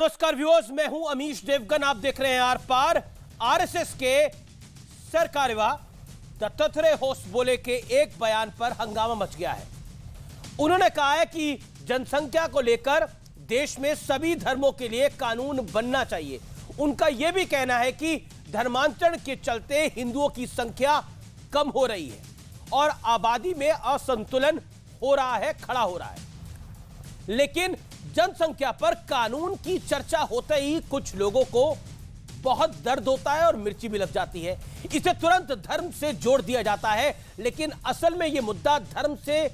नमस्कार व्यूअर्स, मैं हूं अमीश देवगन। आप देख रहे हैं आर पार। आरएसएस के सरकार्यवाह दत्तात्रेय होसबोले के एक बयान पर हंगामा मच गया है। उन्होंने कहा है कि जनसंख्या को लेकर देश में सभी धर्मों के लिए कानून बनना चाहिए। उनका यह भी कहना है कि धर्मांतरण के चलते हिंदुओं की संख्या कम हो रही है और आबादी में असंतुलन हो रहा है, खड़ा हो रहा है। लेकिन जनसंख्या पर कानून की चर्चा होते ही कुछ लोगों को बहुत दर्द होता है और मिर्ची भी लग जाती है। इसे तुरंत धर्म से जोड़ दिया जाता है, लेकिन असल में यह मुद्दा धर्म से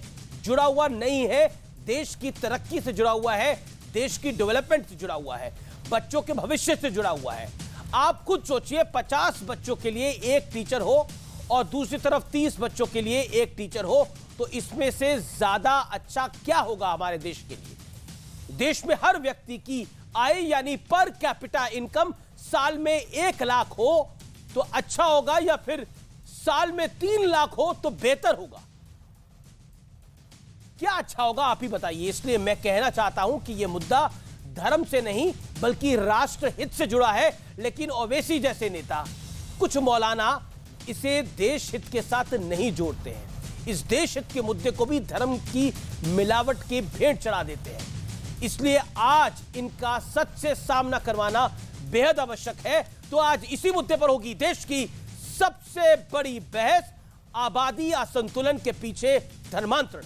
जुड़ा हुआ नहीं है, देश की तरक्की से जुड़ा हुआ है, देश की डेवलपमेंट से जुड़ा हुआ है, बच्चों के भविष्य से जुड़ा हुआ है। आप खुद सोचिए, 50 बच्चों के लिए एक टीचर हो और दूसरी तरफ 30 बच्चों के लिए एक टीचर हो, तो इसमें से ज्यादा अच्छा क्या होगा हमारे देश के लिए? देश में हर व्यक्ति की आय यानी पर कैपिटा इनकम साल में 1 लाख हो तो अच्छा होगा, या फिर साल में 3 लाख हो तो बेहतर होगा? क्या अच्छा होगा, आप ही बताइए। इसलिए मैं कहना चाहता हूं कि यह मुद्दा धर्म से नहीं बल्कि राष्ट्र हित से जुड़ा है। लेकिन ओवैसी जैसे नेता, कुछ मौलाना इसे देश हित के साथ नहीं जोड़ते हैं। इस देश हित के मुद्दे को भी धर्म की मिलावट के भेंट चढ़ा देते हैं। इसलिए आज इनका सच से सामना करवाना बेहद आवश्यक है। तो आज इसी मुद्दे पर होगी देश की सबसे बड़ी बहस, आबादी असंतुलन के पीछे धर्मांतरण।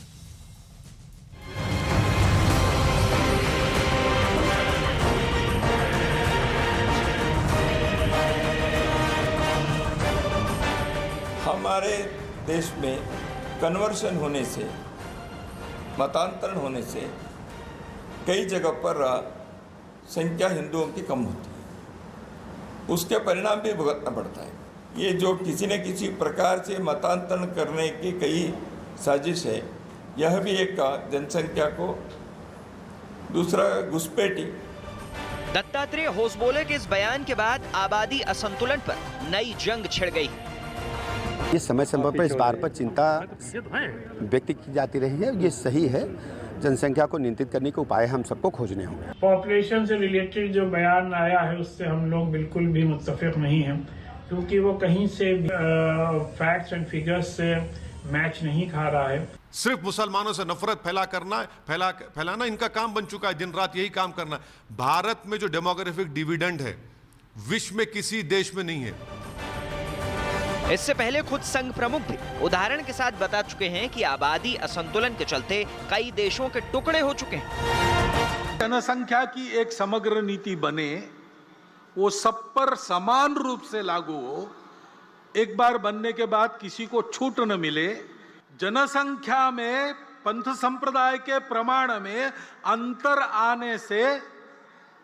हमारे देश में कन्वर्शन होने से, मतांतरण होने से कई जगह पर संख्या हिंदुओं की कम होती है, उसके परिणाम भी भुगतना पड़ता है। ये जो किसी न किसी प्रकार से मतांतरण करने की कई साजिश है, यह भी एक जनसंख्या को दूसरा घुसपैठी। दत्तात्रेय होसबोले के इस बयान के बाद आबादी असंतुलन पर नई जंग छिड़ गई। इस समय समय पर इस बार पर चिंता व्यक्त की जाती रही है। ये सही है, जनसंख्या को नियंत्रित करने के उपाय हम सबको खोजने होंगे। पॉपुलेशन से रिलेटेड जो बयान आया है उससे हम लोग बिल्कुल भी मुत्तफिक नहीं हैं, क्योंकि वो कहीं से फैक्ट्स एंड फिगर्स से मैच नहीं खा रहा है। सिर्फ मुसलमानों से नफरत फैलाना इनका काम बन चुका है। दिन रात यही काम करना। भारत में जो डेमोग्राफिक डिविडेंड है विश्व में किसी देश में नहीं है। इससे पहले खुद संघ प्रमुख भी उदाहरण के साथ बता चुके हैं कि आबादी असंतुलन के चलते कई देशों के टुकड़े हो चुके हैं। जनसंख्या की एक समग्र नीति बने, वो सब पर समान रूप से लागू हो, एक बार बनने के बाद किसी को छूट न मिले। जनसंख्या में पंथ संप्रदाय के प्रमाण में अंतर आने से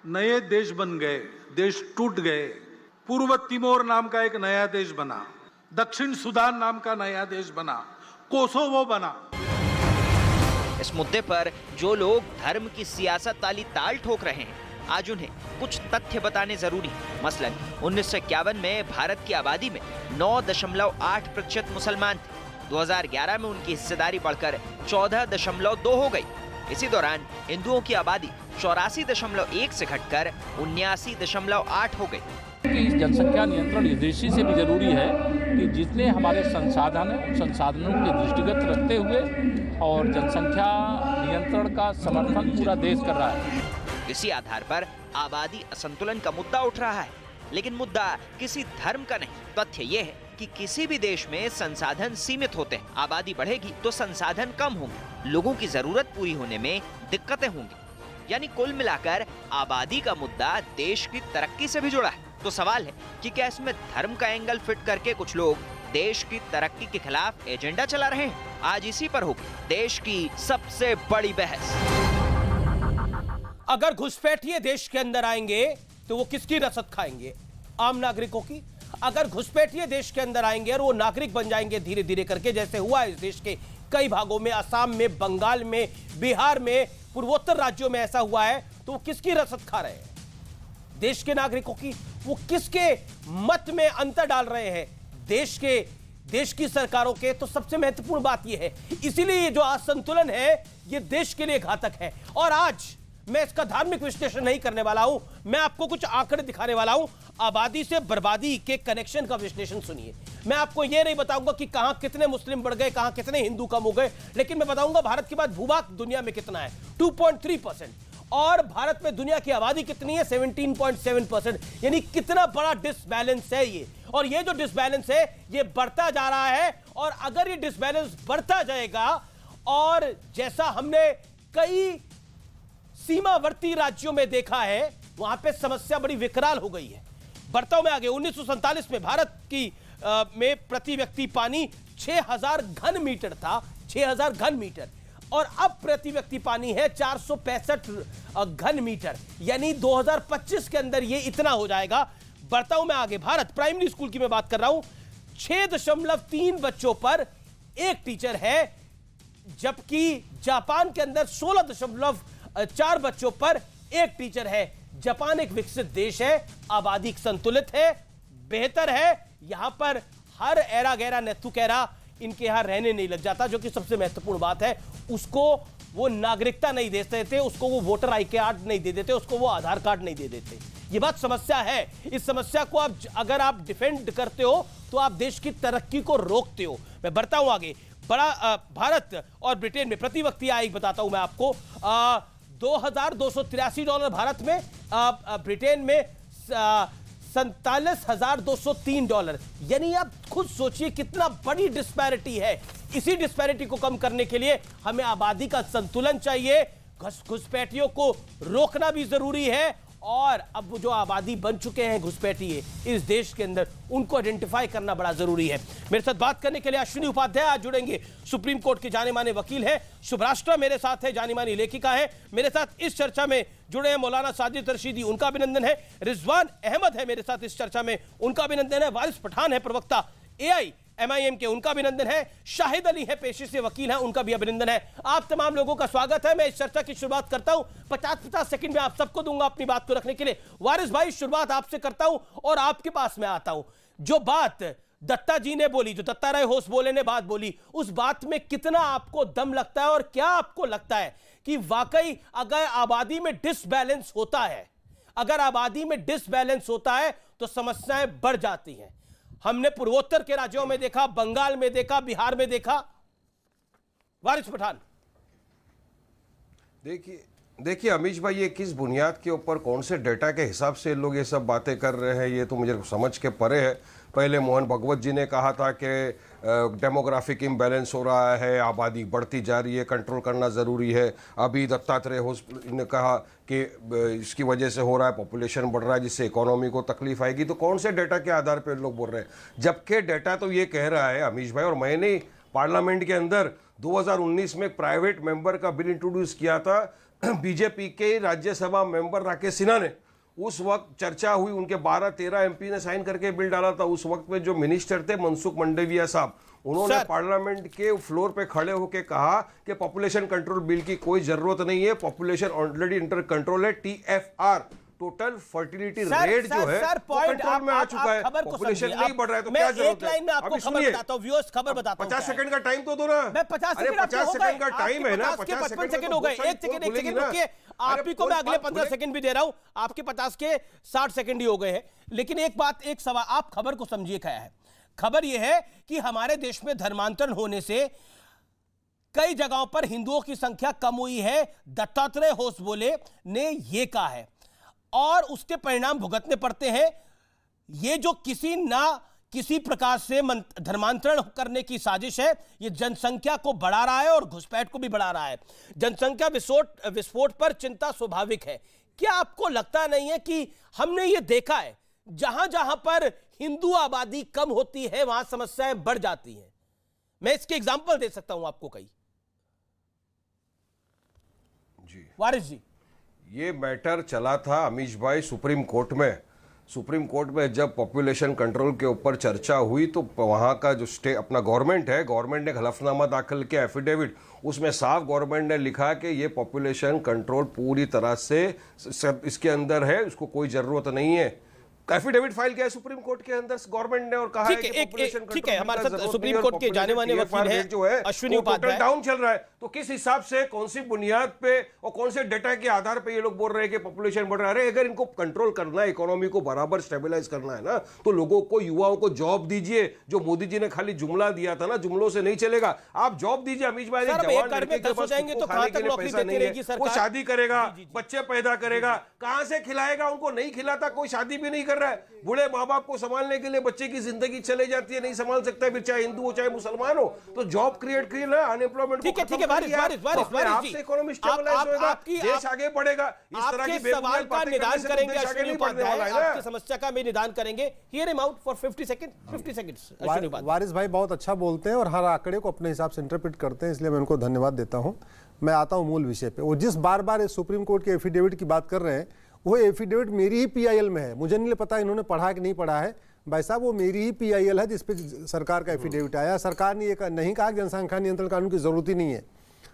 नए देश बन गए, देश टूट गए। पूर्व तिमोर नाम का एक नया देश बना, दक्षिण सुदान नाम का नया देश बना, कोसोवो बना। इस मुद्दे पर जो लोग धर्म की सियासत वाली ताल ठोक रहे हैं, आज उन्हें कुछ तथ्य बताने जरूरी है। मसलन 1951 में भारत की आबादी में 9.8% मुसलमान थे। 2011 में उनकी हिस्सेदारी बढ़कर 14.2 हो गई। इसी दौरान हिंदुओं की आबादी 84.1 से घटकर 79.8 हो गई। कि जनसंख्या नियंत्रण इस दृष्टि से भी जरूरी है कि जितने हमारे संसाधन हैं, उन संसाधनों के दृष्टिगत रखते हुए और जनसंख्या नियंत्रण का समर्थन पूरा देश कर रहा है। इसी आधार पर आबादी असंतुलन का मुद्दा उठ रहा है, लेकिन मुद्दा किसी धर्म का नहीं। तथ्य ये है कि किसी भी देश में संसाधन सीमित होते हैं। आबादी बढ़ेगी तो संसाधन कम होंगे, लोगों की जरूरत पूरी होने में दिक्कतें होंगी। यानी कुल मिलाकर आबादी का मुद्दा देश की तरक्की से भी जुड़ा है। तो सवाल है कि क्या इसमें धर्म का एंगल फिट करके कुछ लोग देश की तरक्की के खिलाफ एजेंडा चला रहे हैं? आज इसी पर होगी देश की सबसे बड़ी बहस। अगर घुसपैठिए देश के अंदर आएंगे तो वो किसकी रसद खाएंगे? आम नागरिकों की। अगर घुसपैठिए देश के अंदर आएंगे और वो नागरिक बन जाएंगे धीरे धीरे करके, जैसे हुआ इस देश के कई भागों में, असम में, बंगाल में, बिहार में, पूर्वोत्तर राज्यों में ऐसा हुआ है, तो वो किसकी रसद खा रहे हैं? देश के नागरिकों की। वो किसके मत में अंतर डाल रहे हैं? देश की सरकारों के। तो सबसे महत्वपूर्ण बात यह है, इसीलिए ये जो असंतुलन है ये देश के लिए घातक है। और आज मैं इसका धार्मिक विश्लेषण नहीं करने वाला हूं, मैं आपको कुछ आंकड़े दिखाने वाला हूं। आबादी से बर्बादी के कनेक्शन का विश्लेषण सुनिए। मैं आपको यह नहीं बताऊंगा कि कहां कितने मुस्लिम बढ़ गए, कहां कितने हिंदू कम हो गए, लेकिन मैं बताऊंगा भारत के बाद भूभाग दुनिया में कितना है, 2.3%। और भारत में दुनिया की आबादी कितनी है, 17.7%। यानी कितना बड़ा डिसबैलेंस है ये। और ये जो डिसबैलेंस है ये बढ़ता जा रहा है। और अगर ये डिसबैलेंस बढ़ता जाएगा, और जैसा हमने कई सीमावर्ती राज्यों में देखा है, वहां पे समस्या बड़ी विकराल हो गई है। बढ़ता हूं मैं आगे। 1947 में भारत की में प्रति व्यक्ति पानी 6000 घन मीटर था, 6000 घन मीटर, और अब प्रति व्यक्ति पानी है 465 घन मीटर। यानी 2025 के अंदर ये इतना हो जाएगा। बढ़ता हूं मैं आगे। भारत प्राइमरी स्कूल की मैं बात कर रहा हूं, 6.3 बच्चों पर एक टीचर है, जबकि जापान के अंदर 16.4 बच्चों पर एक टीचर है। जापान एक विकसित देश है, आबादी संतुलित है, बेहतर है। यहां पर हर एरा गैरा नेतु कैरा इनके यहां रहने नहीं लग जाता, जो कि सबसे महत्वपूर्ण बात है। उसको वो नागरिकता नहीं दे देते, उसको वो वोटर आई कार्ड नहीं दे देते, उसको वो आधार कार्ड नहीं दे देते। ये बात समस्या है। इस समस्या को आप अगर आप डिफेंड करते हो तो आप देश की तरक्की को रोकते हो। मैं बढ़ता हूं आगे। बड़ा भारत और ब्रिटेन में प्रति व्यक्ति आय बताता हूं मैं आपको। $2283 भारत में, ब्रिटेन में $47,203। यानी आप खुद सोचिए कितना बड़ी डिस्पैरिटी है। इसी डिस्पैरिटी को कम करने के लिए हमें आबादी का संतुलन चाहिए, घुसपैठियों को रोकना भी जरूरी है। और अब जो आबादी बन चुके हैं घुसपैठिए इस देश के अंदर, उनको आइडेंटिफाई करना बड़ा जरूरी है। मेरे साथ बात करने के लिए अश्विनी उपाध्याय आज जुड़ेंगे, सुप्रीम कोर्ट के जाने माने वकील हैं। शुभराष्ट्र मेरे साथ है, जानी मानी लेखिका है। मेरे साथ इस चर्चा में जुड़े हैं मौलाना साजिद रशीदी, उनका अभिनंदन है। रिजवान अहमद है मेरे साथ इस चर्चा में, उनका अभिनंदन है। वारिस पठान है प्रवक्ता AIMIM के, उनका अभिनंदन है। शाहिद अली है पेशे से वकील हैं, उनका भी अभिनंदन है। आप तमाम लोगों का स्वागत है। मैं इस चर्चा की शुरुआत करता हूं, 50-50 सेकंड में आप सबको दूंगा अपनी बात को रखने के लिए। वारिस भाई, शुरुआत आपसे करता हूं और आपके पास में आता हूं। जो बात दत्ता जी ने बोली, जो दत्ता राय होस बोले ने बात बोली, उस बात में कितना आपको दम लगता है? और क्या आपको लगता है कि वाकई अगर आबादी में डिसबैलेंस होता है, अगर आबादी में डिसबैलेंस होता है तो समस्याएं बढ़ जाती हैं? हमने पूर्वोत्तर के राज्यों में देखा, बंगाल में देखा, बिहार में देखा। वारिस पठान। देखिए अमीश भाई, ये किस बुनियाद के ऊपर, कौन से डेटा के हिसाब से लोग ये सब बातें कर रहे हैं, ये तो मुझे समझ के परे है। पहले मोहन भगवत जी ने कहा था कि डेमोग्राफिक इम्बैलेंस हो रहा है, आबादी बढ़ती जा रही है, कंट्रोल करना ज़रूरी है। अभी दत्तात्रेय होस ने कहा कि इसकी वजह से हो रहा है, पॉपुलेशन बढ़ रहा है, जिससे इकोनॉमी को तकलीफ आएगी। तो कौन से डेटा के आधार पर लोग बोल रहे हैं? जबकि डेटा तो ये कह रहा है अमीश भाई, और मैंने पार्लियामेंट के अंदर 2019 में प्राइवेट मेंबर का बिल इंट्रोड्यूस किया था, बीजेपी के राज्यसभा मेंबर राकेश सिन्हा ने। उस वक्त चर्चा हुई, उनके 12-13 MP ने साइन करके बिल डाला था। उस वक्त में जो मिनिस्टर थे मनसुख मंडाविया साहब, उन्होंने पार्लियामेंट के फ्लोर पे खड़े होकर कहा कि पॉपुलेशन कंट्रोल बिल की कोई जरूरत नहीं है, पॉपुलेशन ऑलरेडी अंडर कंट्रोल है। TFR, टोटल फर्टिलिटी रेट जो है कंट्रोल में आ चुका है, पॉपुलेशन नहीं बढ़ रहा है, तो क्या जरूरत है? अभी सुनिए, खबर बताता हूं। 50 सेकंड का टाइम तो दो ना। मैं 50 सेकंड का टाइम है ना, 55 सेकंड हो गए। एक सेकंड रुकिए, आप ही को मैं अगले 15 सेकंड भी दे रहा हूं। आपके 50 के 60 सेकंड ही हो गए हैं। लेकिन एक बात, एक सवाल, आप खबर को समझिए क्या है। खबर यह है कि हमारे देश में धर्मांतरण होने से कई जगहों पर हिंदुओं की संख्या कम हुई है। दत्तात्रेय होस बोले ने यह कहा है, और उसके परिणाम भुगतने पड़ते हैं। ये जो किसी प्रकार से धर्मांतरण करने की साजिश है, ये जनसंख्या को बढ़ा रहा है और घुसपैठ को भी बढ़ा रहा है। जनसंख्या विस्फोट पर चिंता स्वाभाविक है। क्या आपको लगता नहीं है कि हमने ये देखा है, जहां जहां पर हिंदू आबादी कम होती है वहां समस्याएं बढ़ जाती हैं? मैं इसके एग्जाम्पल दे सकता हूं आपको कई। जी वारिस जी, ये मैटर चला था अमीश भाई सुप्रीम कोर्ट में। सुप्रीम कोर्ट में जब पॉपुलेशन कंट्रोल के ऊपर चर्चा हुई तो वहाँ का जो अपना गवर्नमेंट है, गवर्नमेंट ने हलफनामा दाखिल किया, एफिडेविट। उसमें साफ गवर्नमेंट ने लिखा कि ये पॉपुलेशन कंट्रोल पूरी तरह से इसके अंदर है, उसको कोई ज़रूरत नहीं है। एफिडेविट फाइल किया है सुप्रीम कोर्ट के अंदर गवर्नमेंट ने और कहा है कि पॉपुलेशन ठीक है, हमारे साथ सुप्रीम कोर्ट के जाने माने वकील हैं जो है अश्विनी उपाध्याय डाउन चल रहा है। तो किस हिसाब से, कौन सी बुनियाद पे और कौन से डेटा के आधार पे ये लोग बोल रहे हैं कि पॉपुलेशन बढ़ रहा है? अगर इनको कंट्रोल करना है, इकोनॉमी को बराबर स्टेबलाइज करना है ना, तो लोगों को, युवाओं को जॉब दीजिए। जो मोदी जी ने खाली जुमला दिया था ना, जुमलों से नहीं चलेगा। आप जॉब दीजिए। अमीश भाई, वो शादी करेगा, बच्चे पैदा करेगा, कहां से खिलाएगा? उनको नहीं खिलाता, कोई शादी भी नहीं कर रहा है। बूढ़े माँ बाप को संभालने के लिए बच्चे की जिंदगी चले जाती है, नहीं संभाल सकता, फिर चाहे हिंदू हो चाहे मुसलमान हो। तो जॉब क्रिएट ना, अनएम्प्लॉयमेंट ठीक है, इकोनॉमी स्टेबलाइज होगा, देश आगे बढ़ेगा। इस तरह की सवाल का निदान करेंगे अश्विनी उपाध्याय, आपकी समस्या का भी निदान करेंगे। Here him out for 50 seconds. Ashwini Upadhyay, Waris भाई बहुत अच्छा बोलते हैं और हर आंकड़े को अपने हिसाब से इंटरप्रेट करते हैं, इसलिए मैं उनको धन्यवाद देता हूं। मैं आता हूं मूल विषय पे। वो जिस बार बार सुप्रीम कोर्ट के एफिडेविट की बात कर रहे हैं, वो एफिडेविट मेरी ही पीआईएल में है। मुझे नहीं पता इन्होंने पढ़ा कि नहीं पढ़ा है। भाई साहब, वो मेरी ही पीआईएल है जिसपे सरकार का एफिडेविट आया। सरकार ने ये नहीं कहा कि जनसंख्या नियंत्रण कानून की जरूरत ही नहीं है।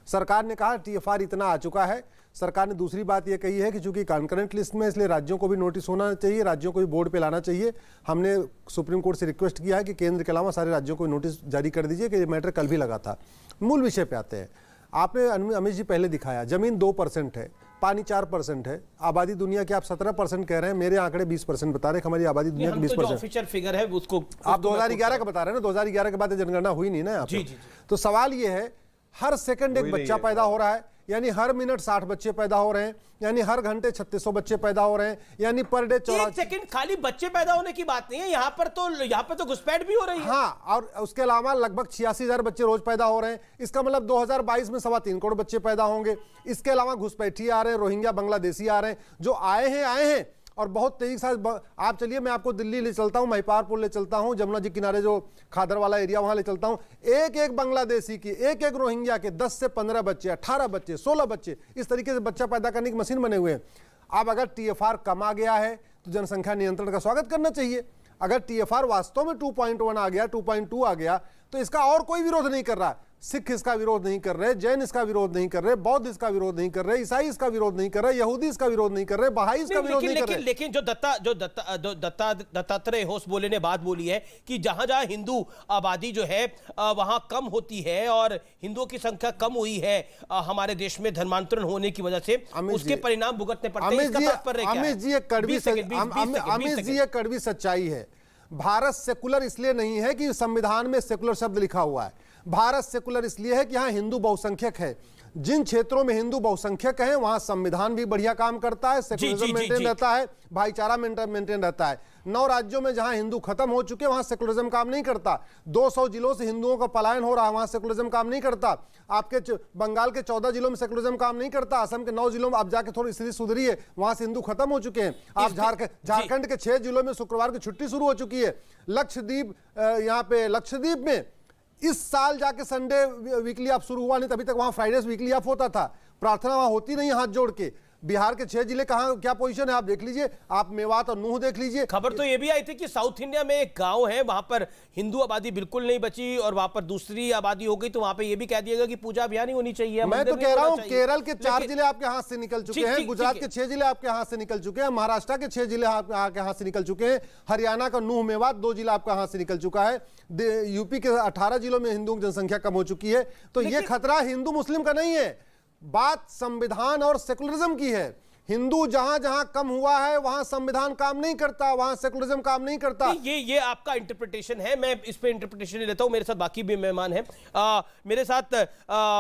सरकार ने कहा टीएफआर इतना आ चुका है। सरकार ने दूसरी बात यह कही है कि चूंकि कॉन्करेंट लिस्ट में, इसलिए राज्यों को भी नोटिस होना चाहिए, राज्यों को भी बोर्ड पे लाना चाहिए। हमने सुप्रीम कोर्ट से रिक्वेस्ट किया है कि केंद्र के अलावा सारे राज्यों को नोटिस जारी कर दीजिए कि ये मैटर कल भी लगा था। मूल विषय पे आते हैं। आपने अमित जी पहले दिखाया, जमीन 2% है, पानी 4% है, आबादी दुनिया की आप 17% कह रहे हैं, मेरे आंकड़े 20% बता रहे हैं। हमारी आबादी दुनिया की 20%। ऑफिशियल फिगर है उसको आप 2011 का बता रहे हैं ना, 2011 के बाद जनगणना हुई नहीं ना यहाँ पे। तो सवाल ये है, हर सेकंड एक बच्चा पैदा हो रहा है, यानी हर मिनट 60 बच्चे पैदा हो रहे हैं, यानी हर घंटे 3600 बच्चे पैदा हो रहे हैं, यानी पर डे 84 सेकंड। खाली बच्चे पैदा होने की बात नहीं है, यहाँ पर तो घुसपैठ भी हो रही है। हाँ, और उसके अलावा लगभग 86,000 बच्चे रोज पैदा हो रहे हैं। इसका मतलब 2022 में 3.25 करोड़ बच्चे पैदा होंगे। इसके अलावा घुसपैठी आ रहे हैं, रोहिंग्या बांग्लादेशी आ रहे हैं, जो आए हैं और बहुत तेजी से। आप चलिए, मैं आपको दिल्ली ले चलता हूं, महिपालपुर ले चलता हूं, जमुना जी किनारे जो खादर वाला एरिया वहां ले चलता हूं। एक एक बांग्लादेशी की, एक एक रोहिंग्या के 10 से 15 बच्चे, 18 बच्चे, 16 बच्चे, इस तरीके से बच्चा पैदा करने की मशीन बने हुए हैं। अब अगर टीएफआर कम आ गया है तो जनसंख्या नियंत्रण का स्वागत करना चाहिए। अगर टीएफआर वास्तव में 2.1 आ गया, 2.2 आ गया, तो इसका और कोई विरोध नहीं कर रहा। सिख इसका विरोध नहीं कर रहे, जैन इसका विरोध नहीं कर रहे, बौद्ध इसका विरोध नहीं कर रहे, ईसाई इसका विरोध नहीं कर रहे, यहूदी इसका विरोध नहीं कर रहे, बहाई इसका विरोध नहीं कर रहे। लेकिन जो दत्तात्रेय होसबोले ने बात बोली है कि जहां जहां हिंदू आबादी जो है वहां कम होती है और हिंदुओं की संख्या कम हुई है हमारे देश में धर्मांतरण होने की वजह से, उसके परिणाम भुगतने पड़ते हैं। इसका तात्पर्य क्या है? अमित जी, एक कड़वी सच्चाई है। भारत सेकुलर इसलिए नहीं है कि संविधान में सेकुलर शब्द लिखा हुआ है। भारत सेकुलर इसलिए है कि यहाँ हिंदू बहुसंख्यक है। जिन क्षेत्रों में हिंदू बहुसंख्यक हैं वहां संविधान भी बढ़िया काम करता है, सेकुलरिज्म मेंटेन रहता है, भाईचारा मेंटेन रहता है। 9 राज्यों में जहां हिंदू खत्म हो चुके वहां सेकुलरिज्म काम नहीं करता। 200 जिलों से हिंदुओं का पलायन हो रहा है, वहां सेकुलरिज्म काम नहीं करता। आपके बंगाल के 14 जिलों में सेकुलरिज्म काम नहीं करता। असम के 9 जिलों में आप जाके थोड़ी स्थिति सुधरी है, वहां से हिंदू खत्म हो चुके हैं। आप झारखंड के 6 जिलों में शुक्रवार की छुट्टी शुरू हो चुकी है। लक्षद्वीप, यहाँ पे लक्षद्वीप में इस साल जाके संडे वीकली ऑफ शुरू हुआ, नहीं तभी तक वहां फ्राइडेज वीकली ऑफ होता था। प्रार्थना वहां होती नहीं हाथ जोड़ के। बिहार के 6 जिले कहां क्या पोजीशन है आप देख लीजिए, आप मेवात और नूह देख लीजिए। खबर तो ये भी आई थी कि साउथ इंडिया में एक गांव है, वहां पर हिंदू आबादी बिल्कुल नहीं बची और वहां पर दूसरी आबादी हो गई, तो वहां पे ये भी कह दिया गया कि पूजा अभियान ही होनी चाहिए। मैं तो कह रहा हूं केरल के 4 जिले आपके हाथ से निकल चुके हैं, गुजरात के 6 जिले आपके हाथ से निकल चुके हैं, महाराष्ट्र के 6 जिले आपके हाथ से निकल चुके हैं, हरियाणा का नूह मेवात 2 जिला आपका हाथ से निकल चुका है, यूपी के 18 जिलों में हिंदुओं की जनसंख्या कम हो चुकी है। तो ये खतरा हिंदू मुस्लिम का नहीं है, बात संविधान और सेकुलरिज्म की है। हिंदू जहां जहां कम हुआ है वहां संविधान काम नहीं करता, वहां सेकुलरिज्म काम नहीं करता। ये आपका इंटरप्रिटेशन है, मैं इस पे इंटरप्रिटेशन नहीं लेता हूं। मेरे साथ बाकी भी मेहमान हैं। मेरे साथ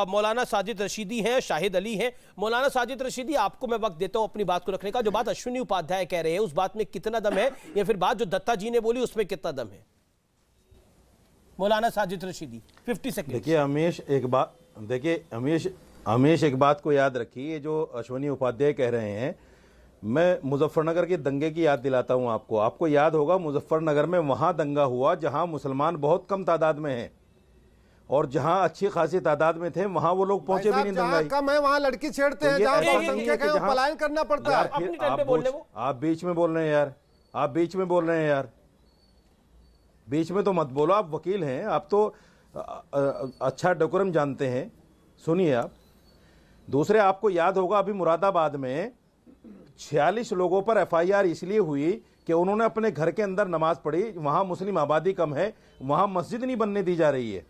मौलाना साजिद रशीदी हैं, शाहिद अली हैं। मौलाना साजिद रशीदी, आपको मैं वक्त देता हूं अपनी बात को रखने का। जो बात अश्विनी उपाध्याय कह रहे हैं उस बात में कितना दम है, या फिर बात जो दत्ता जी ने बोली उसमें कितना दम है? मौलाना साजिद रशीदी, 50 सेकंड। देखिए हमेश एक बात को याद रखिए, जो अश्विनी उपाध्याय कह रहे हैं, मैं मुजफ्फरनगर के दंगे की याद दिलाता हूं आपको। आपको याद होगा मुजफ्फरनगर में वहां दंगा हुआ जहां मुसलमान बहुत कम तादाद में हैं, और जहां अच्छी खासी तादाद में थे वहां वो लोग पहुंचे भी नहीं। दंगा कम है वहां लड़की छेड़ते हैं, जहां पलायन करना पड़ता है। आप बीच में बोल रहे हैं यार, आप बीच में बोल रहे हैं यार, बीच में तो मत बोलो। आप वकील हैं, आप तो अच्छा डेकोरम जानते हैं, सुनिए आप। दूसरे, आपको याद होगा अभी मुरादाबाद में 46 लोगों पर एफआईआर इसलिए हुई कि उन्होंने अपने घर के अंदर नमाज पढ़ी, वहां मुस्लिम आबादी कम है, वहां मस्जिद नहीं बनने दी जा रही है,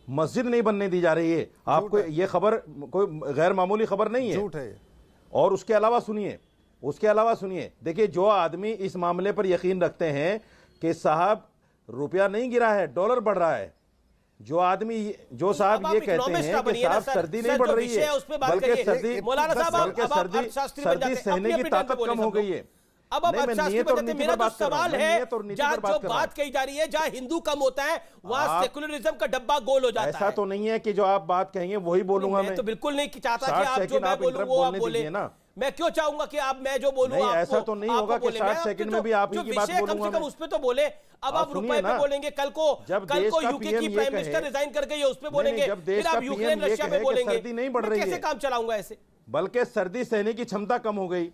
मस्जिद नहीं बनने दी जा रही है। आपको ये खबर कोई गैर मामूली खबर नहीं है, झूठ है। और उसके अलावा सुनिए, देखिए जो आदमी इस मामले पर यकीन रखते हैं कि साहब रुपया नहीं गिरा है, डॉलर बढ़ रहा है, जो आदमी जो साहब ये कहते हैं कि साहब सर्दी नहीं बढ़ रही है, बल्कि सर्दी सहने की ताकत कम हो गई है। अब मेरा जो सवाल है, जहां जो बात कही जा रही है, जहां हिंदू कम होता है वहां सेकुलरिज्म का डब्बा गोल हो जाता है। ऐसा तो नहीं है कि जो आप बात कहेंगे वही बोलूंगा मैं तो बिल्कुल नहीं चाहता कि आप जो मैं बोलूं वो आप बोले ना। मैं क्यों चाहूंगा कि आप मैं जो बोलूं नहीं, ऐसा तो नहीं होगा कि 60 सेकंड में भी आप ही की बात बोलूंगा। कम से कम उस पे तो बोले। अब आप रुपए पे बोलेंगे, कल को यूके की प्राइम मिनिस्टर रिजाइन कर गई है उस पे बोलेंगे, फिर आप यूक्रेन रशिया पे बोलेंगे। सर्दी नहीं बढ़ रही है, कैसे काम चलाऊंगा ऐसे? बल्कि सर्दी सहने की क्षमता कम हो गई।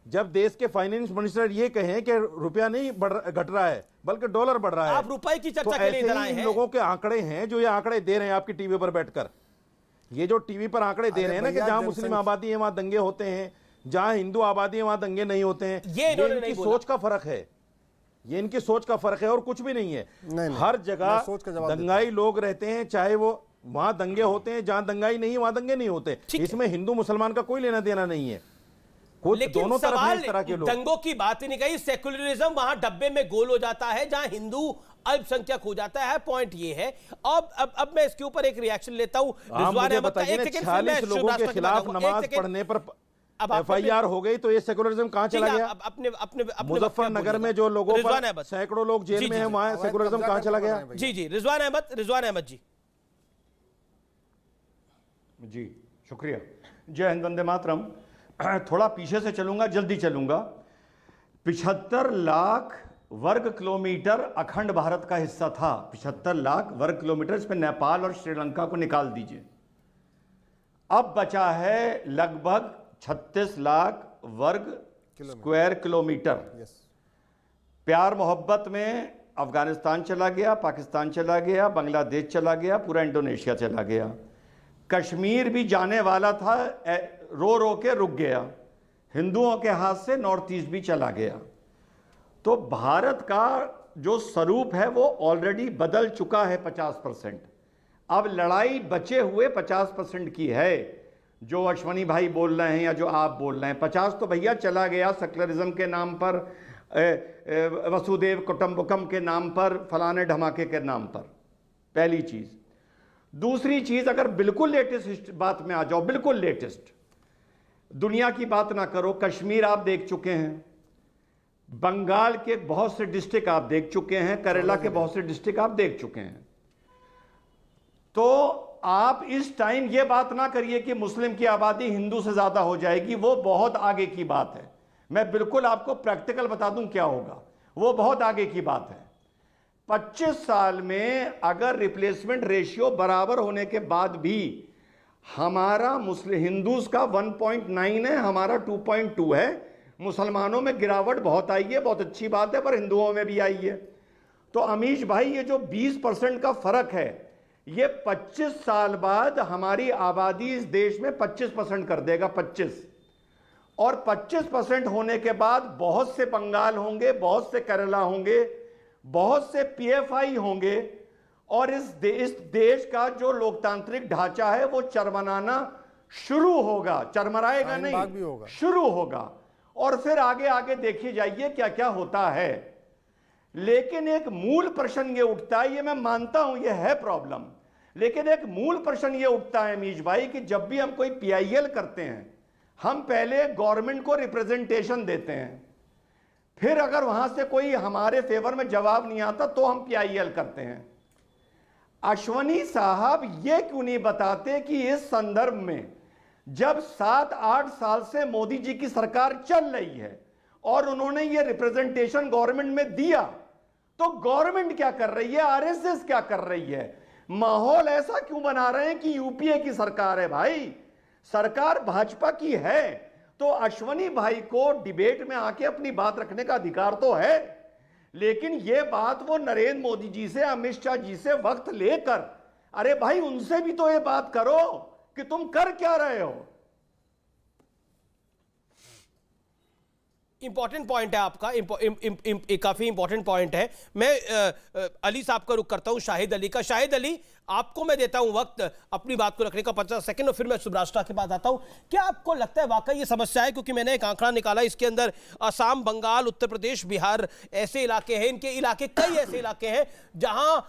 जब देश के फाइनेंस मिनिस्टर ये कहें कि रुपया नहीं घट रहा है बल्कि डॉलर बढ़ रहा है, आप रुपए की चर्चा के लिए इधर आए हैं। लोगों के आंकड़े हैं जो ये आंकड़े दे रहे हैं आपकी टीवी पर बैठकर, ये जो टीवी पर आंकड़े दे रहे हैं ना कि जहां मुस्लिम आबादी है वहां दंगे होते हैं, जहां हिंदू आबादी है वहां दंगे नहीं होते हैं, ये इनकी सोच का फर्क है, ये इनकी सोच का फर्क है और कुछ भी नहीं है। हर जगह दंगाई लोग रहते हैं, चाहे वो वहां दंगे होते हैं, जहां दंगाई नहीं वहां दंगे नहीं होते। इसमें हिंदू मुसलमान का कोई लेना देना नहीं है। लेकिन दोनों सवाल तरह के लोग दंगों की बात ही नहीं कही, सेकुलरिज्म वहां डब्बे में गोल हो जाता है जहां हिंदू अल्पसंख्यक हो जाता है। पॉइंट ये है। अब मैं इसके ऊपर एक रिएक्शन लेता हूं। रिजवान अहमद, 46 लोगों के खिलाफ नमाज पढ़ने पर एफआईआर हो गई तो ये सेकुलरिज्म कहां चला गया? अपने मुजफ्फरनगर में जो लोगों पर सैकड़ों लोग जेल में हैं वहां सेकुलरिज्म कहां चला गया? जी रिजवान अहमद जी शुक्रिया। जय हिंद, वंदे मातरम। थोड़ा पीछे से चलूंगा, जल्दी चलूंगा। 75 लाख वर्ग किलोमीटर अखंड भारत का हिस्सा था। 75 लाख वर्ग किलोमीटर, इसमें नेपाल और श्रीलंका को निकाल दीजिए। अब बचा है लगभग 36 लाख वर्ग स्क्वायर किलोमीटर। प्यार मोहब्बत में अफगानिस्तान चला गया, पाकिस्तान चला गया, बांग्लादेश चला गया, पूरा इंडोनेशिया चला गया। कश्मीर भी जाने वाला था, रो रो के रुक गया। हिंदुओं के हाथ से नॉर्थ ईस्ट भी चला गया। तो भारत का जो स्वरूप है वो ऑलरेडी बदल चुका है 50%। अब लड़ाई बचे हुए 50% की है। जो अश्वनी भाई बोल रहे हैं या जो आप बोल रहे हैं, 50 तो भैया चला गया सेकुलरिज्म के नाम पर, वसुदेव कुटुंबकम के नाम पर, फलाने धमाके के नाम पर। पहली चीज। दूसरी चीज, अगर बिल्कुल लेटेस्ट बात में आ जाओ, बिल्कुल लेटेस्ट, दुनिया की बात ना करो, कश्मीर आप देख चुके हैं, बंगाल के बहुत से डिस्ट्रिक्ट आप देख चुके हैं, केरला के बहुत से डिस्ट्रिक्ट आप देख चुके हैं। तो आप इस टाइम ये बात ना करिए कि मुस्लिम की आबादी हिंदू से ज्यादा हो जाएगी, वो बहुत आगे की बात है। मैं बिल्कुल आपको प्रैक्टिकल बता दूं क्या होगा, वो बहुत आगे की बात है। 25 साल में अगर रिप्लेसमेंट रेशियो बराबर होने के बाद भी हमारा मुस्लिम हिंदूज का 1.9 है, हमारा 2.2 है। मुसलमानों में गिरावट बहुत आई है, बहुत अच्छी बात है, पर हिंदुओं में भी आई है। तो अमीश भाई, ये जो 20% का फर्क है, ये 25 साल बाद हमारी आबादी इस देश में 25% कर देगा, 25। और 25% होने के बाद बहुत से बंगाल होंगे, बहुत से केरला होंगे, बहुत से पीएफआई होंगे, और इस देश का जो लोकतांत्रिक ढांचा है वो चरमराना शुरू होगा। चरमराएगा नहीं, शुरू होगा। और फिर आगे आगे देखिए जाइए क्या क्या होता है। लेकिन एक मूल प्रश्न ये उठता है, ये मैं मानता हूं ये है प्रॉब्लम, लेकिन एक मूल प्रश्न ये उठता है अमीश भाई कि जब भी हम कोई पीआईएल करते हैं, हम पहले गवर्नमेंट को रिप्रेजेंटेशन देते हैं, फिर अगर वहां से कोई हमारे फेवर में जवाब नहीं आता तो हम पीआईएल करते हैं। अश्वनी साहब ये क्यों नहीं बताते कि इस संदर्भ में जब 7-8 साल से मोदी जी की सरकार चल रही है और उन्होंने ये रिप्रेजेंटेशन गवर्नमेंट में दिया, तो गवर्नमेंट क्या कर रही है, आरएसएस क्या कर रही है? माहौल ऐसा क्यों बना रहे हैं कि यूपीए की सरकार है? भाई सरकार भाजपा की है, तो अश्वनी भाई को डिबेट में आके अपनी बात रखने का अधिकार तो है, लेकिन यह बात वो नरेंद्र मोदी जी से, अमित शाह जी से वक्त लेकर, अरे भाई उनसे भी तो ये बात करो कि तुम कर क्या रहे हो। इंपॉर्टेंट पॉइंट है आपका, काफी इंपॉर्टेंट पॉइंट है। मैं अली साहब का रुख करता हूं शाहिद अली का। शाहिद अली, आपको मैं देता हूं वक्त अपनी बात को रखने का 50 सेकंड, और फिर मैं सुब्राष्ट्रा के पास आता हूं। क्या आपको लगता है वाकई ये समस्या है? क्योंकि मैंने एक आंकड़ा निकाला, इसके अंदर असम, बंगाल, उत्तर प्रदेश, बिहार ऐसे इलाके हैं, इनके इलाके कई ऐसे इलाके हैं जहां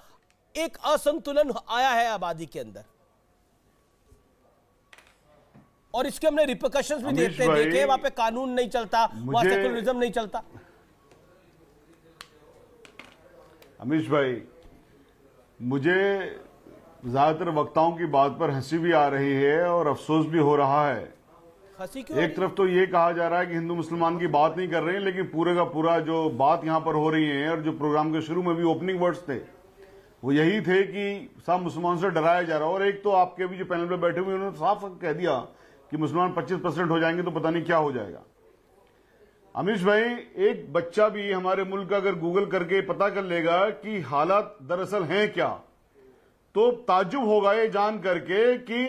एक असंतुलन आया है आबादी के अंदर, और इसके हमने रिपरकशंस भी देखे। वहां पे कानून नहीं चलता, वहां सेकुलरिज्म नहीं चलता। अमीश भाई, मुझे ज्यादातर वक्ताओं की बात पर हंसी भी आ रही है और अफसोस भी हो रहा है। हंसी क्यों? एक तरफ तो ये कहा जा रहा है कि हिंदू मुसलमान की बात नहीं कर रहे हैं, लेकिन पूरे का पूरा जो बात यहां पर हो रही है, और जो प्रोग्राम के शुरू में भी ओपनिंग वर्ड्स थे वो यही थे कि सब मुसलमान से डराया जा रहा है। और एक तो आपके भी जो पैनल पे बैठे हुए उन्होंने साफ कह दिया कि मुसलमान 25% हो जाएंगे तो पता नहीं क्या हो जाएगा। अमीश भाई, एक बच्चा भी हमारे मुल्क का अगर गूगल करके पता कर लेगा कि हालात दरअसल हैं क्या, तो ताज्जुब होगा ये जान करके कि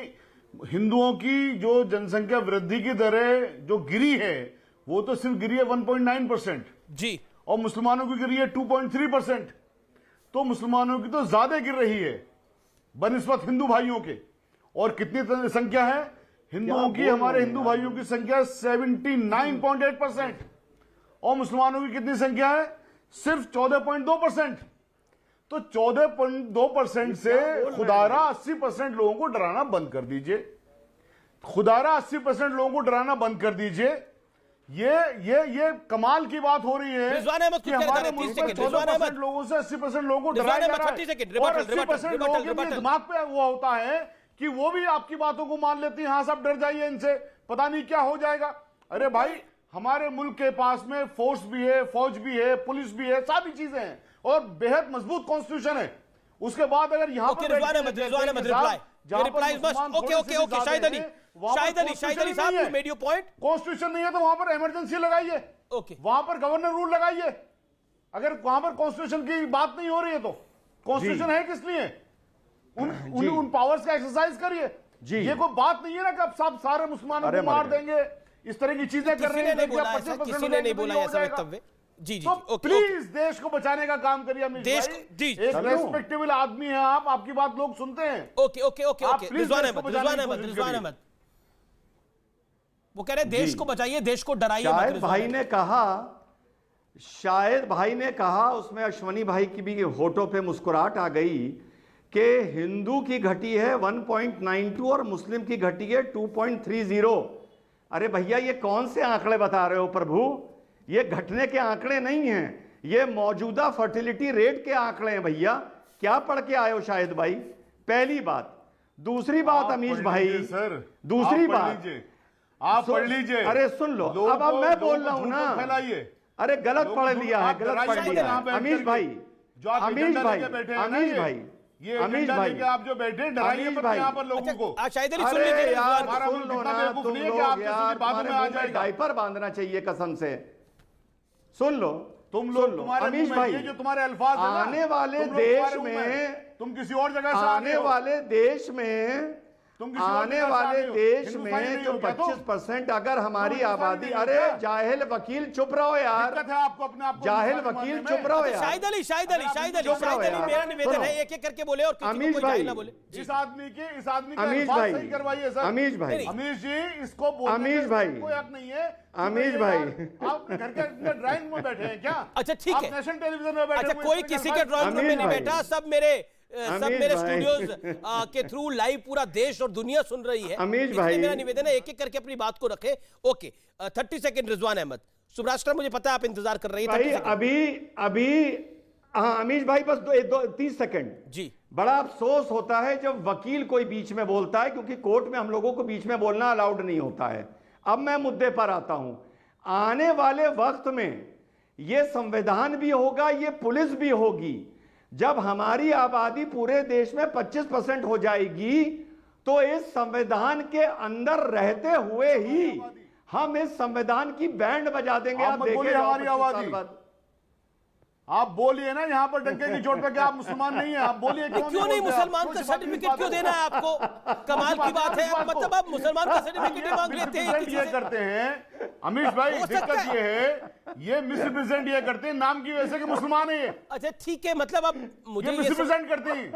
हिंदुओं की जो जनसंख्या वृद्धि की दरें जो गिरी है वो तो सिर्फ गिरी है 1.9% जी, और मुसलमानों की गिरी है 2.3%। तो मुसलमानों की तो ज्यादा गिर रही है बनिस्बत हिंदू भाइयों के। और कितनी संख्या है हिंदुओं की? हमारे हिंदू भाइयों की संख्या 79.8%, और मुसलमानों की कितनी संख्या है? सिर्फ 14.2%। तो 14.2% से खुदारा 80% लोगों को डराना बंद कर दीजिए। खुदारा 80% लोगों को डराना बंद कर दीजिए। ये कमाल की बात हो रही है कि हमारे मुल्क में 14% लोगों से 80% लोगों को डराया जा रहा है, और 80% लोगों के दिमाग पे वो होता है कि वो भी आपकी बातों को मान लेती हैं। हाँ, सब डर जाइए इनसे, पता नहीं क्या हो जाएगा। अरे भाई, हमारे मुल्क के पास में फोर्स भी है, फौज भी है, पुलिस भी है, सारी चीजें हैं, और बेहद मजबूत कॉन्स्टिट्यूशन है। उसके बाद अगर यहाँ पर कॉन्स्टिट्यूशन नहीं है तो वहां पर इमरजेंसी लगाइए, वहां पर गवर्नर रूल लगाइए। अगर वहां पर कॉन्स्टिट्यूशन की बात नहीं हो रही है तो कॉन्स्टिट्यूशन है किस लिए? उन पावर्स का एक्सरसाइज करिए। ये कोई बात नहीं है ना कि अब सब सारे मुसलमानों को मार देंगे, इस तरह की चीजें कर रहे हैं। किसी ने नहीं बोला ऐसा वक्तव्य। जी, तो प्लीज देश को बचाने का काम करिए अमीश भाई। एक रेस्पेक्टेबल आदमी है आप, आपकी बात लोग सुनते हैं। ओके। रिजवान अहमद वो कह रहे हैं देश को बचाइए, देश को डराइए। शायद भाई ने कहा, उसमें अश्वनी भाई की भी होठों पे मुस्कुराहट आ गई कि हिंदू की घटी है 1.92 और मुस्लिम की घटी है 2.30। अरे भैया, ये कौन से आंकड़े बता रहे हो प्रभु? ये घटने के आंकड़े नहीं हैं, ये मौजूदा फर्टिलिटी रेट के आंकड़े हैं भैया। क्या पढ़ के आए हो शाहिद भाई? पहली बात। दूसरी बात अमीश भाई, दूसरी बात आप पढ़ लीजिए। अरे सुन लो, अब मैं बोल रहा हूं ना। अरे गलत पढ़ लिया है, गलत पढ़ लिया है अमीश भाई। ये अमीश भाई आप जो बैठे डराइए मत यहाँ पर लोगों को। अरे यार सुन लो ना तुम लोग यार, तुम्हारे डायपर बांधना चाहिए कसम से। सुन लो तुम लोग, अमीश भाई, जो तुम्हारे अल्फाज आने वाले देश में, तुम किसी और जगह से आने वाले देश में, आने वाले देश में जो 25% अगर हमारी आबादी, अरे जाहिल वकील चुप रहो यार, आपको अपने आप जाहिल वकील चुप रहो यार। शाहिद अली मेरा निवेदन है एक एक करके बोले और अमीश भाई, इस आदमी की अमीश भाई, सही करवाइए सर। अमीश भाई, अमीश जी, इसको अमीश भाई, कोई हक नहीं है। अमीश भाई, आप घर के ड्राइंग में बैठे हैं क्या? अच्छा ठीक है, नेशनल टेलीविजन में बैठे। अच्छा, कोई किसी के ड्राइंग रूम में नहीं बैठा, सब मेरे स्टूडियोज के थ्रू लाइव पूरा देश और दुनिया सुन रही है। अमीश भाई, मेरा निवेदन है एक एक करके अपनी बात को रखे। Okay, 30 second Rizwan Ahmed. सुब्राष्ट्रा, मुझे पता है आप इंतजार कर रही है अभी। हाँ अमीश भाई, बस 30 सेकंड जी। बड़ा अफसोस होता है जब वकील कोई बीच में बोलता है, क्योंकि कोर्ट में हम लोगों को बीच में बोलना अलाउड नहीं होता है। अब मैं मुद्दे पर आता हूं। आने वाले वक्त में यह संविधान भी होगा, ये पुलिस भी होगी। जब हमारी आबादी पूरे देश में 25% हो जाएगी, तो इस संविधान के अंदर रहते हुए ही हम इस संविधान की बैंड बजा देंगे। आप देखिए हमारी आबादी, आप बोलिए ना यहाँ पर डंके की चोट पे कि आप मुसलमान नहीं है, आप बोलिए क्यों नहीं मुसलमान का सर्टिफिकेट क्यों देना है आपको? कमाल की बात है, मतलब आप मुसलमान का सर्टिफिकेट मांग लेते हैं। ये करते हैं अमीश भाई, दिक्कत ये है, ये मिसरिप्रेजेंट ये करते हैं नाम की वजह से कि मुसलमान है ये। अच्छा ठीक है, मतलब अब मुझे मिसरिप्रेजेंट करते हैं,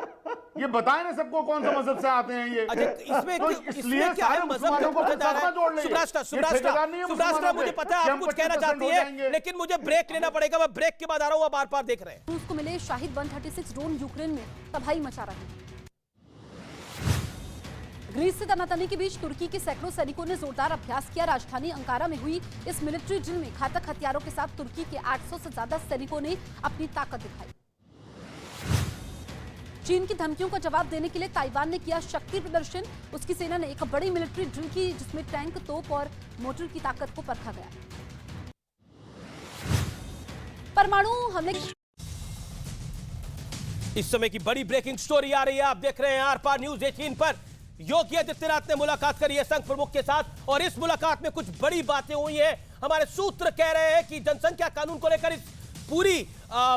ये बताएं ना सबको कौन सा मजहब से आते हैं ये। इसमें तो इसलिए क्या है, मजहब को जोड़ ले। सुब्रास्ट्रा मुझे पता है आप कुछ कहना चाहती है, लेकिन मुझे ब्रेक लेना पड़ेगा, मैं ब्रेक के बाद आ रहा हूँ। आप बार-बार देख रहे हैं रूस को मिले शाहिद 136 ड्रोन यूक्रेन में तबाही मचा रहे हैं। ग्रीस से तनातनी के बीच तुर्की के सैकड़ों सैनिकों ने जोरदार अभ्यास किया। राजधानी अंकारा में हुई इस मिलिट्री ड्रिल में घातक हथियारों के साथ तुर्की के 800 से ज्यादा सैनिकों ने अपनी ताकत दिखाई। चीन की धमकियों का जवाब देने के लिए ताइवान ने किया शक्ति प्रदर्शन। उसकी सेना ने एक बड़ी मिलिट्री ड्रिल की, जिसमें टैंक, तोप और मोटर की ताकत को परखा गया। परमाणु हमले इस समय की बड़ी ब्रेकिंग स्टोरी आ रही है, आप देख रहे हैं आर पार न्यूज 18 पर। योगी आदित्यनाथ ने मुलाकात करी है संघ प्रमुख के साथ, और इस मुलाकात में कुछ बड़ी बातें हुई हैं। हमारे सूत्र कह रहे हैं कि जनसंख्या कानून को लेकर इस पूरी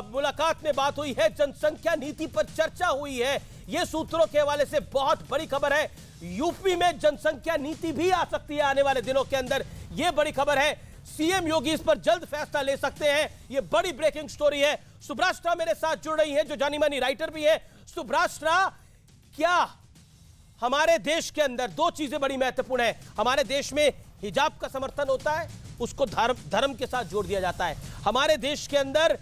मुलाकात में बात हुई है, जनसंख्या नीति पर चर्चा हुई है। यह सूत्रों के हवाले से बहुत बड़ी खबर है। यूपी में जनसंख्या नीति भी आ सकती है आने वाले दिनों के अंदर, यह बड़ी खबर है। सीएम योगी इस पर जल्द फैसला ले सकते हैं, यह बड़ी ब्रेकिंग स्टोरी है। सुब्रास्ट्रा मेरे साथ जुड़ रही है, जो जानी मानी राइटर भी है। सुब्रास्ट्रा, क्या हमारे देश के अंदर दो चीजें बड़ी महत्वपूर्ण है? हमारे देश में हिजाब का समर्थन होता है, उसको धर्म के साथ जोड़ दिया जाता है। हमारे देश के अंदर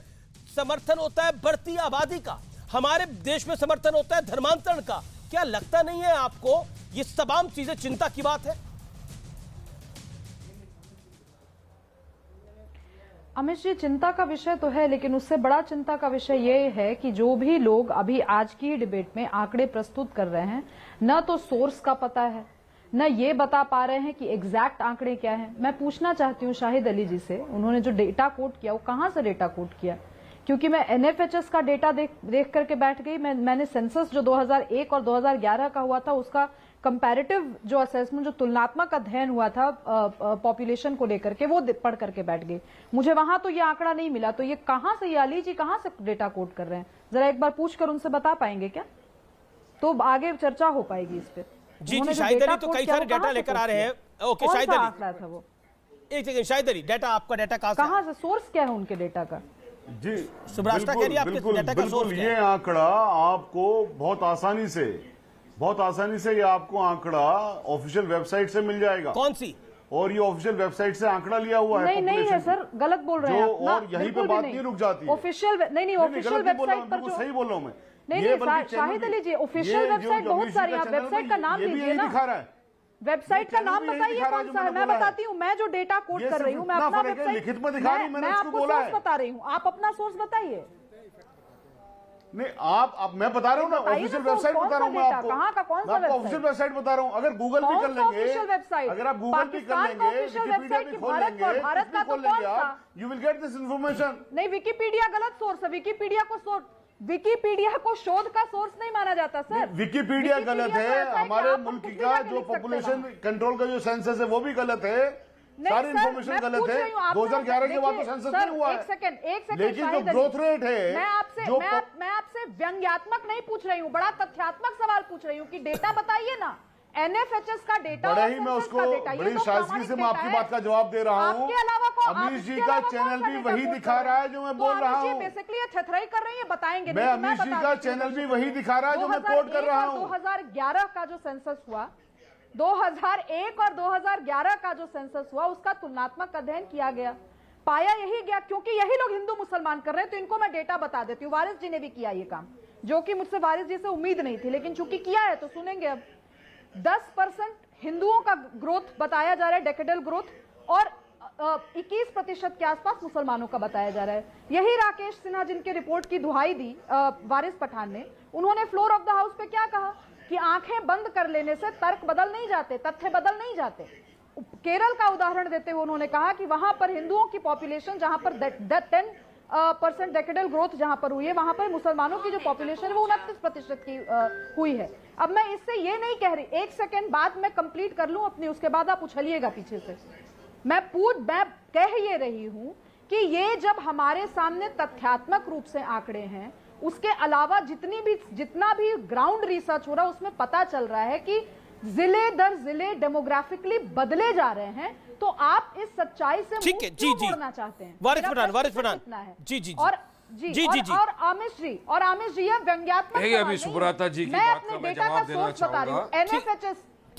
समर्थन होता है बढ़ती आबादी का, हमारे देश में समर्थन होता है धर्मांतरण का। क्या लगता नहीं है आपको ये तमाम चीजें चिंता की बात है? अमित जी, चिंता का विषय तो है, लेकिन उससे बड़ा चिंता का विषय ये है कि जो भी लोग अभी आज की डिबेट में आंकड़े प्रस्तुत कर रहे हैं, न तो सोर्स का पता है, न ये बता पा रहे हैं कि एग्जैक्ट आंकड़े क्या हैं। मैं पूछना चाहती हूँ शाहिद अली जी से, उन्होंने जो डेटा कोट किया वो कहाँ से डेटा कोट किया? क्योंकि मैं एनएफएचएस का डेटा देख करके बैठ गई। मैंने सेंसस जो 2001 और 2011 का हुआ था उसका कंपैरेटिव जो असेसमेंट, जो तुलनात्मक अध्ययन हुआ था पॉपुलेशन को लेकर के, वो पढ़ करके बैठ गई। मुझे वहां तो ये आंकड़ा नहीं मिला। तो ये कहां से, ये अली जी कहां से डेटा कोट कर रहे हैं? जरा एक बार पूछकर उनसे बता पाएंगे क्या? तो आगे चर्चा हो पाएगी इस पे। जी जी, शाहिद अली तो कई सारे डेटा लेकर आ रहे हैं। ओके शाहिद अली, आंकड़ा था वो? एक सेकंड शाहिद अली, डेटा, आपका डेटा कहां से, सोर्स क्या है उनके डेटा का? जी सुब्रास्ट्रा कह रही है आपके डेटा का सोर्स क्या है? ये आंकड़ा आपको बहुत आसानी से ये आपको आंकड़ा ऑफिशियल वेबसाइट से मिल जाएगा। कौन सी? और ये ऑफिशियल वेबसाइट से आंकड़ा लिया हुआ है। नहीं है सर, गलत बोल रहे हैं आप। और यहीं पे बात नहीं रुक जाती है। ऑफिशियल नहीं, ऑफिशियल वेबसाइट पर जो, सही बोल रहा हूं मैं। नहीं शाहिद अली जी, ऑफिशियल वेबसाइट बहुत सारी, आप वेबसाइट का नाम लीजिए ना। दिखा रहा है, वेबसाइट का नाम बताइए कौन सा है। मैं बताती हूँ, मैं जो डेटा कोट कर रही हूँ, मैं अपना वेबसाइट लिखित में दिखा रही हूं, मैंने आपको सोर्स बता रही हूँ, आप अपना सोर्स बताइए। नहीं, आप मैं बता रहा हूँ ना, ऑफिशियल वेबसाइट बता रहा हूँ मैं आपको। कहाँ का, कौन सा वेबसाइट? ऑफिशियल वेबसाइट बता रहा हूँ। अगर गूगल भी कर लेंगे, अगर आप गूगल भी कर लेंगे, विकिपीडिया भी खोल लेंगे, भारत का तो कौन सा? You will get this information. नहीं, विकिपीडिया गलत सोर्स है। विकिपीडिया को शोध का सोर्स नहीं माना जाता सर। विकिपीडिया गलत है। हमारे मुल्क का जो पॉपुलेशन कंट्रोल का जो सेंसस है वो भी गलत है। सारी इंफॉर्मेशन गलत है। 2011 के बाद तो सेंसस नहीं हुआ है। एक सेकंड लेकिन जो ग्रोथ रेट है, मैं आपसे व्यंग्यात्मक नहीं पूछ रही हूँ, बड़ा तथ्यात्मक सवाल पूछ रही हूँ कि डेटा बताइए ना। एनएफएचएस का डेटा, बड़े ही मैं उसको बड़ी शाजगी से मैं आपकी बात का जवाब दे रहा हूँ। अमीश जी का चैनल भी वही दिखा रहा है जो मैं बोल रहा हूँ। बेसिकली ये थथराई कर रही है, बताएंगे। मैं अमीश जी का चैनल भी वही दिखा रहा है जो मैं कोट कर रहा हूँ। 2011 का जो सेंसस हुआ, 2001 और 2011 का जो सेंसस हुआ, उसका तुलनात्मक अध्ययन किया गया। पाया यही गया, क्योंकि यही लोग हिंदू मुसलमान कर रहे हैं, तो इनको मैं डेटा बता देती हूँ। वारिस जी ने भी किया ये काम, जो कि मुझसे वारिस जी से उम्मीद नहीं थी, लेकिन चूंकि किया है तो सुनेंगे। अब 10% हिंदुओं का ग्रोथ बताया जा रहा है, डेकेडल ग्रोथ, और 21% के आसपास मुसलमानों का बताया जा रहा है। यही राकेश सिन्हा जिनके रिपोर्ट की दुहाई दी वारिस पठान ने, उन्होंने फ्लोर ऑफ द हाउस पे क्या कहा कि आंखें बंद कर लेने से तर्क बदल नहीं जाते, तथ्य बदल नहीं जाते। केरल का उदाहरण देते हुए उन्होंने कहा कि वहां पर हिंदुओं की पॉपुलेशन, जहां पर 10% डेकेडल ग्रोथ जहां पर हुई है, वहां पर मुसलमानों की जो पॉपुलेशन है वो 29% की हुई है। अब मैं इससे ये नहीं कह रही, एक सेकेंड बाद मैं कंप्लीट कर लूं अपनी, उसके बाद आप उछलिएगा पीछे से। मैं कह ये रही हूं कि ये जब हमारे सामने तथ्यात्मक रूप से आंकड़े हैं, उसके अलावा जितना भी ग्राउंड रिसर्च हो रहा है उसमें पता चल रहा है कि जिले दर जिले डेमोग्राफिकली बदले जा रहे हैं, तो आप इस सच्चाई से ठीक है, जी जी, मोड़ना चाहते हैं। वारिस पठान जी जी और और आमिश जी ये व्यंग्यात्मक अभी सुब्रता जी की बात का मैं जवाब देना चाहूंगा।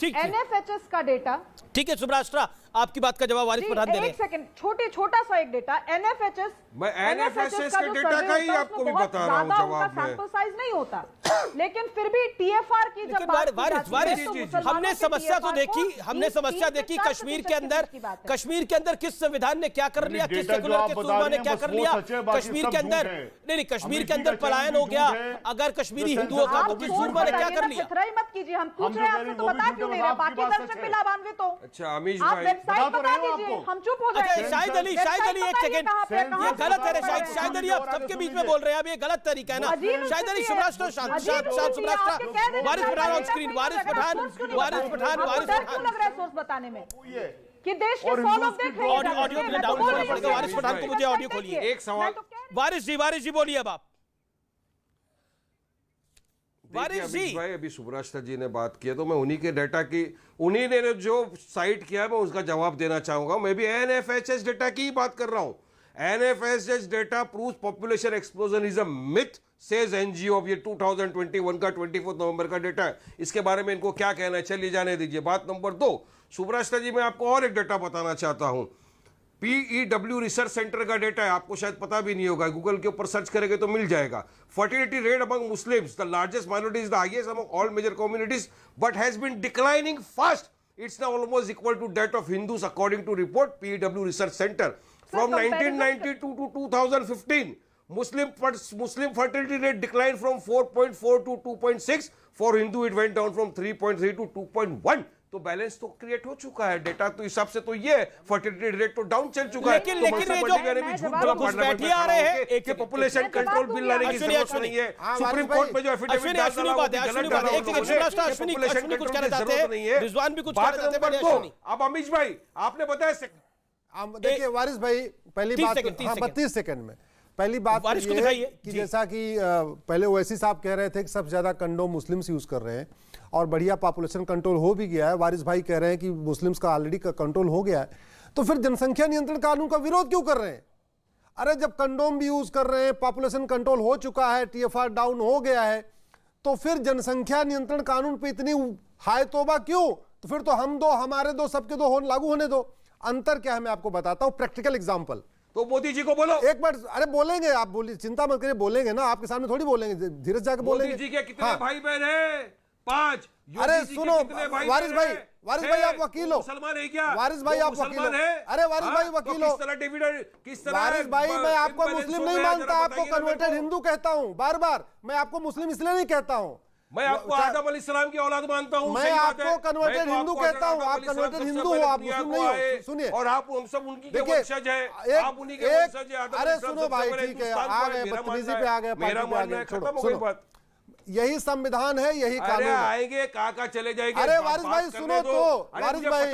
एनएफएचएस का डेटा, ठीक है सुब्राष्ट्रा, आपकी बात का जवाब वारिस पठान दे रहे हैं। एक सेकंड, छोटा सा एक डेटा एनएफएचएस, मैं एनएफएचएस के डेटा का ही आपको भी बता रहा हूं जवाब में। सैंपल साइज नहीं होता, लेकिन फिर भी टीएफआर की जब वारिस हमने समस्या तो देखी, हमने समस्या देखी कश्मीर के अंदर किस संविधान ने क्या कर लिया, किस सेकुलर के सूरमा ने क्या कर लिया कश्मीर के अंदर। नहीं, कश्मीर के अंदर पलायन हो गया अगर कश्मीरी हिंदुओं का, तो किस सूरमा ने क्या कर लिया? मत कीजिए, हम पूछ रहे हैं आपसे, तो बता क्यों नहीं रहे? बाकी दर्शक भी लाभान्वित हो। अच्छा अमीश आप भाई वेबसाइट बता दीजिए, हम चुप हो जाएंगे। शाहिद अली एक सेकंड, ये गलत है शाहिद अली, आप सबके बीच में बोल रहे हैं, अब ये गलत तरीका है ना। शाहिद अली सुब्राष्ट्रा सुब्राष्ट्रा, Waris Pathan on screen, Waris Pathan source बताने में कि देश के 100 लोग देख रहे हैं। ऑडियो में डाउन करना पड़ेगा वारिस पठान को, मुझे ऑडियो खोलिए। एक सवाल वारिस जी बोलिए अब आप। वारिस जी भाई अभी सुब्राष्ट्रा जी ने बात की है तो मैं उन्हीं के डेटा की, उन्हीं ने जो साइट किया है मैं उसका जवाब देना चाहूंगा। मैं भी एनएफएचएस डेटा की ही बात कर रहा हूं। NFHS data proves population explosion is a myth, says NGO. ये 2021 का 24 नवंबर का डेटा है, इसके बारे में इनको क्या कहना है चलिए जाने दीजिए। बात नंबर 2, सुब्राष्ट्रा जी मैं आपको और एक डेटा बताना चाहता हूं। PEW रिसर्च सेंटर का डेटा है, आपको शायद पता भी नहीं होगा, गूगल के ऊपर सर्च करेंगे तो मिल जाएगा। Fertility rate among Muslims, the largest minority is the highest among all major communities but has been declining fast. It's now almost equal to that of Hindus according to report PEW Research Center. From 1992 to 2015, Muslim fertility rate declined from 4.4 to 2.6. For Hindu, it went down from 3.3 to 2.1. तो balance तो create हो चुका है, data तो हिसाब से तो ये फर्टिलिटी रेट तो डाउन चल चुका है। लेकिन ये जो आ रहे हैं एक पॉपुलेशन कंट्रोल बिल लाने की जरूरत नहीं है। सुप्रीम कोर्ट में जो एफिडेविट डाला कुछ कहना चाहते हैं, रिजवान भी कुछ कहना चाहते हैं। अब अमीश भाई आपने बताया, देखिए वारिस भाई पहली बात 32 सेकंड में पहली बात ये है कि जैसा कि पहले ओवैसी साहब कह रहे थे कि सबसे ज्यादा कंडोम मुस्लिम्स यूज कर रहे हैं और बढ़िया पॉपुलेशन कंट्रोल हो भी गया है। वारिस भाई कह रहे हैं कि मुस्लिम्स का ऑलरेडी कंट्रोल हो गया है, तो फिर जनसंख्या नियंत्रण कानून का विरोध क्यों कर रहे हैं? अरे जब कंडोम भी यूज कर रहे हैं, पॉपुलेशन कंट्रोल हो चुका है, TFR डाउन हो गया है, तो फिर जनसंख्या नियंत्रण कानून पे इतनी हाय तौबा क्यों? तो फिर तो हम दो, हमारे दो, सबके दो लागू होने दो। अंतर क्या है मैं आपको बताता हूं, प्रैक्टिकल एग्जांपल। तो मोदी जी को बोलो एक बार, अरे बोलेंगे आप, बोलिए, चिंता मत करिए, बोलेंगे ना, आपके सामने थोड़ी बोलेंगे, धीरज जाके बोलेंगे। मोदी जी के कितने भाई बहन हैं? 5। अरे सुनो वारिस भाई आप वकील हो, मुसलमान है क्या? वारिस भाई आप वकील हो, अरे वारिस भाई वकील हो, वारिस भाई मैं आपको मुस्लिम नहीं मानता, आपको कन्वर्टेड हिंदू कहता हूँ बार बार। मैं आपको मुस्लिम इसलिए नहीं कहता हूँ, मैं आपको आदम अलैहिस्सलाम की औलाद मानता हूँ। मैं आपको कन्वर्टेड हिंदू कहता हूँ, आप कन्वर्टेड हिंदू हो, आप मुस्लिम नहीं हो। सुनिए, और आप हम सब उनकी के वंशज हैं, आप उन्हीं के वंशज हैं। अरे सुनो भाई, ठीक है, आ गए बदतमीजी पे, आ गए मेरा मानना है, खत्म हो गई बात। यही संविधान है, यही कानून है। आएंगे काका चले जाएंगे। अरे वारिस भाई सुनो तो, वारिस भाई,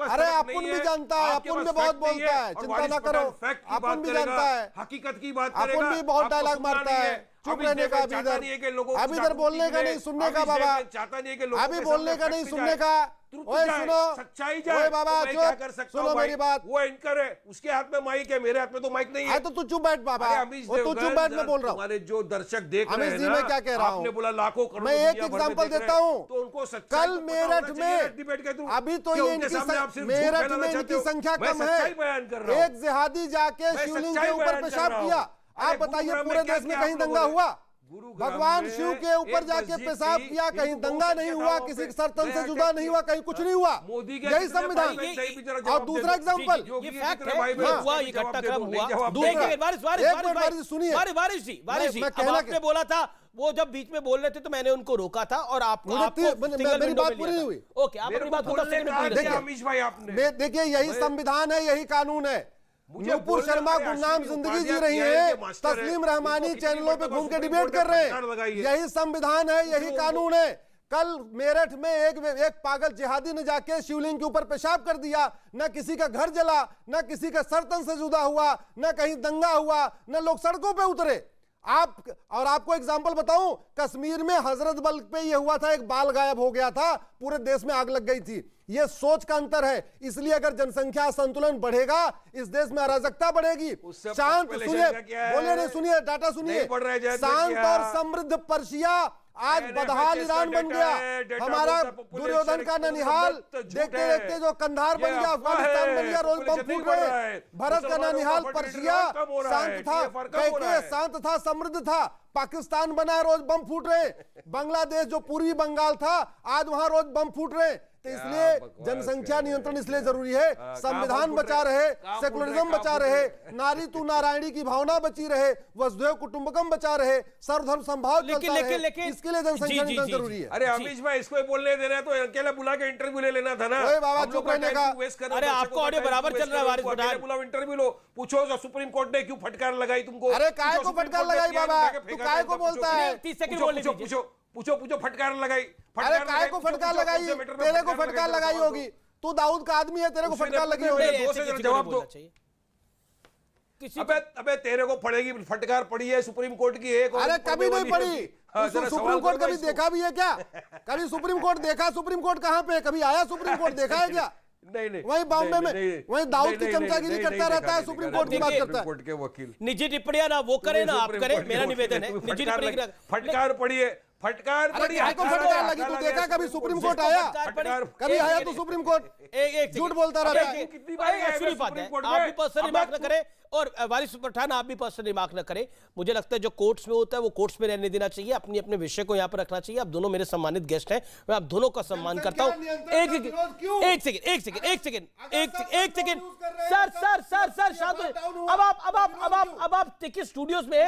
अरे अपन भी जानता है, अपन भी बहुत बोलता है, चिंता ना करो, अपन भी जानता है, हकीकत की बात अपन भी बहुत डायलॉग मारता है। चुप रहने का, अभी इधर बोलने का नहीं, सुनने का बाबा, अभी बोलने का नहीं, सुनने का। ओए सुनो, सच्चाई ओए बाबा चुप, सुनो मेरी बात। वो एंकर है, उसके हाथ में माइक है, मेरे हाथ में तो माइक नहीं है। तो तू चुप बैठ बाबा, तू चुप बैठ, मैं बोल रहा हूँ। हमारे जो दर्शक देख रहे हैं, मैं क्या कह रहा हूँ, आपने बोला लाखों करोड़, मैं एक एग्जांपल देता हूँ। तो उनको कल मेरठ में, अभी तो ये मेरठ में इनकी संख्या कम है, एक जिहादी जाके शिवलिंग के ऊपर पेशाब किया। आप बताइए पूरे देश में कहीं दंगा हुआ? भगवान शिव के ऊपर जाके पेशाब किया, कहीं दंगा नहीं हुआ, किसी सर्तन से जुदा नहीं हुआ, कहीं कुछ नहीं हुआ। यही संविधान। और दूसरा एग्जांपल, ये फैक्ट है, हुआ ये घटनाक्रम हुआ। सुनिए वारिस जी, आपने बोला था, वो जब बीच में बोल रहे थे तो मैंने उनको रोका था और मेरी बात पूरी नहीं हुई। ओके, आप अपनी बात देखिए, यही संविधान है, यही कानून है। नूपुर शर्मा गुमनाम जिंदगी जी रही है, तस्लीम रहमानी चैनलों पे घूम के डिबेट कर रहे हैं। यही संविधान है, यही कानून है। कल मेरठ में एक पागल जिहादी ने जाके शिवलिंग के ऊपर पेशाब कर दिया, न किसी का घर जला, न किसी का सरतन से जुदा हुआ, न कहीं दंगा हुआ, न लोग सड़कों पे उतरे। आपको एग्जांपल बताऊं, कश्मीर में हजरत बल पे ये हुआ था, एक बाल गायब हो गया था, पूरे देश में आग लग गई थी। ये सोच का अंतर है। इसलिए अगर जनसंख्या संतुलन बढ़ेगा, इस देश में अराजकता बढ़ेगी। शांत सुनिए, बोलिए नहीं, सुनिए, डाटा सुनिए। शांत और समृद्ध पर्शिया आज बदहाल ईरान बन गया। हमारा दुर्योधन का ननिहाल देखते देखते जो कंधार बन गया, अफगानिस्तान बन गया, रोज बम फूट रहे। भरत का ननिहाल पर्शिया शांत था, कैके शांत था, समृद्ध था। पाकिस्तान बना, रोज बम फूट रहे। बांग्लादेश जो पूर्वी बंगाल था, आज वहां रोज बम फूट रहे। तो इसलिए जनसंख्या नियंत्रण इसलिए जरूरी है। संविधान बचा रहे, सेकुलरिज्म बचा रहे, नारी तू नारायणी की भावना बची रहे, वसुधैव कुटुंबकम बचा रहे, सर्वधर्म संभाव चलता रहे। इसके लिए जनसंख्या नियंत्रण जरूरी है। अरे अमीश भाई, इसको बोलने देना है तो अकेले बुला के इंटरव्यू ले लेना था ना। बाबा चुप रहने का। अरे आपको ऑडियो बराबर चल रहा है, वारिस पठान। बुलाओ, इंटरव्यू लो, पूछो जो सुप्रीम कोर्ट ने क्यों फटकार लगाई तुमको। अरे काय को फटकार लगाई बाबा, तू काय को बोलता है? 30 सेकंड बोलने दीजिए। पूछो फटकार लगाई। अरे काय को फटकार लगाई? तेरे को फटकार लगाई होगी, तू दाऊद का आदमी है, तेरे को फटकार लगी होगी। जवाब दो। अबे तेरे को पड़ेगी, फटकार पड़ी है सुप्रीम कोर्ट की एक। अरे कभी नहीं पड़ी। सुप्रीम कोर्ट कभी देखा भी है क्या? कभी सुप्रीम कोर्ट देखा? सुप्रीम कोर्ट कहाँ पे? कभी आया सुप्रीम कोर्ट देखा है क्या? नहीं। वही बॉम्बे में वही दाऊद की चमचागिरी करता रहता है, सुप्रीम कोर्ट की बात करता है। कोर्ट के वकील निजी टिप्पणियां ना वो करे ना आप करें, मेरा निवेदन है। निजी टिप्पणी फटकार पड़ी है, फटकार पड़ी है। फटकार लगी, तू देखा कभी सुप्रीम कोर्ट आया? कभी आया तो सुप्रीम कोर्ट? एक झूठ बोलता रहता है। कितनी बार ऐसी बात है, आप भी पर्सनली मार्क न करें और वारिस पठान आप भी पर्सनली मार्क न करें। मुझे लगता है जो कोर्ट्स में होता है वो कोर्ट्स में रहने देना चाहिए, अपनी अपने विषय को यहाँ पर रखना चाहिए। आप दोनों मेरे सम्मानित गेस्ट हैं, मैं आप दोनों का सम्मान करता हूं। एक सेकंड सर शांत। अब आप देखिए स्टूडियोज में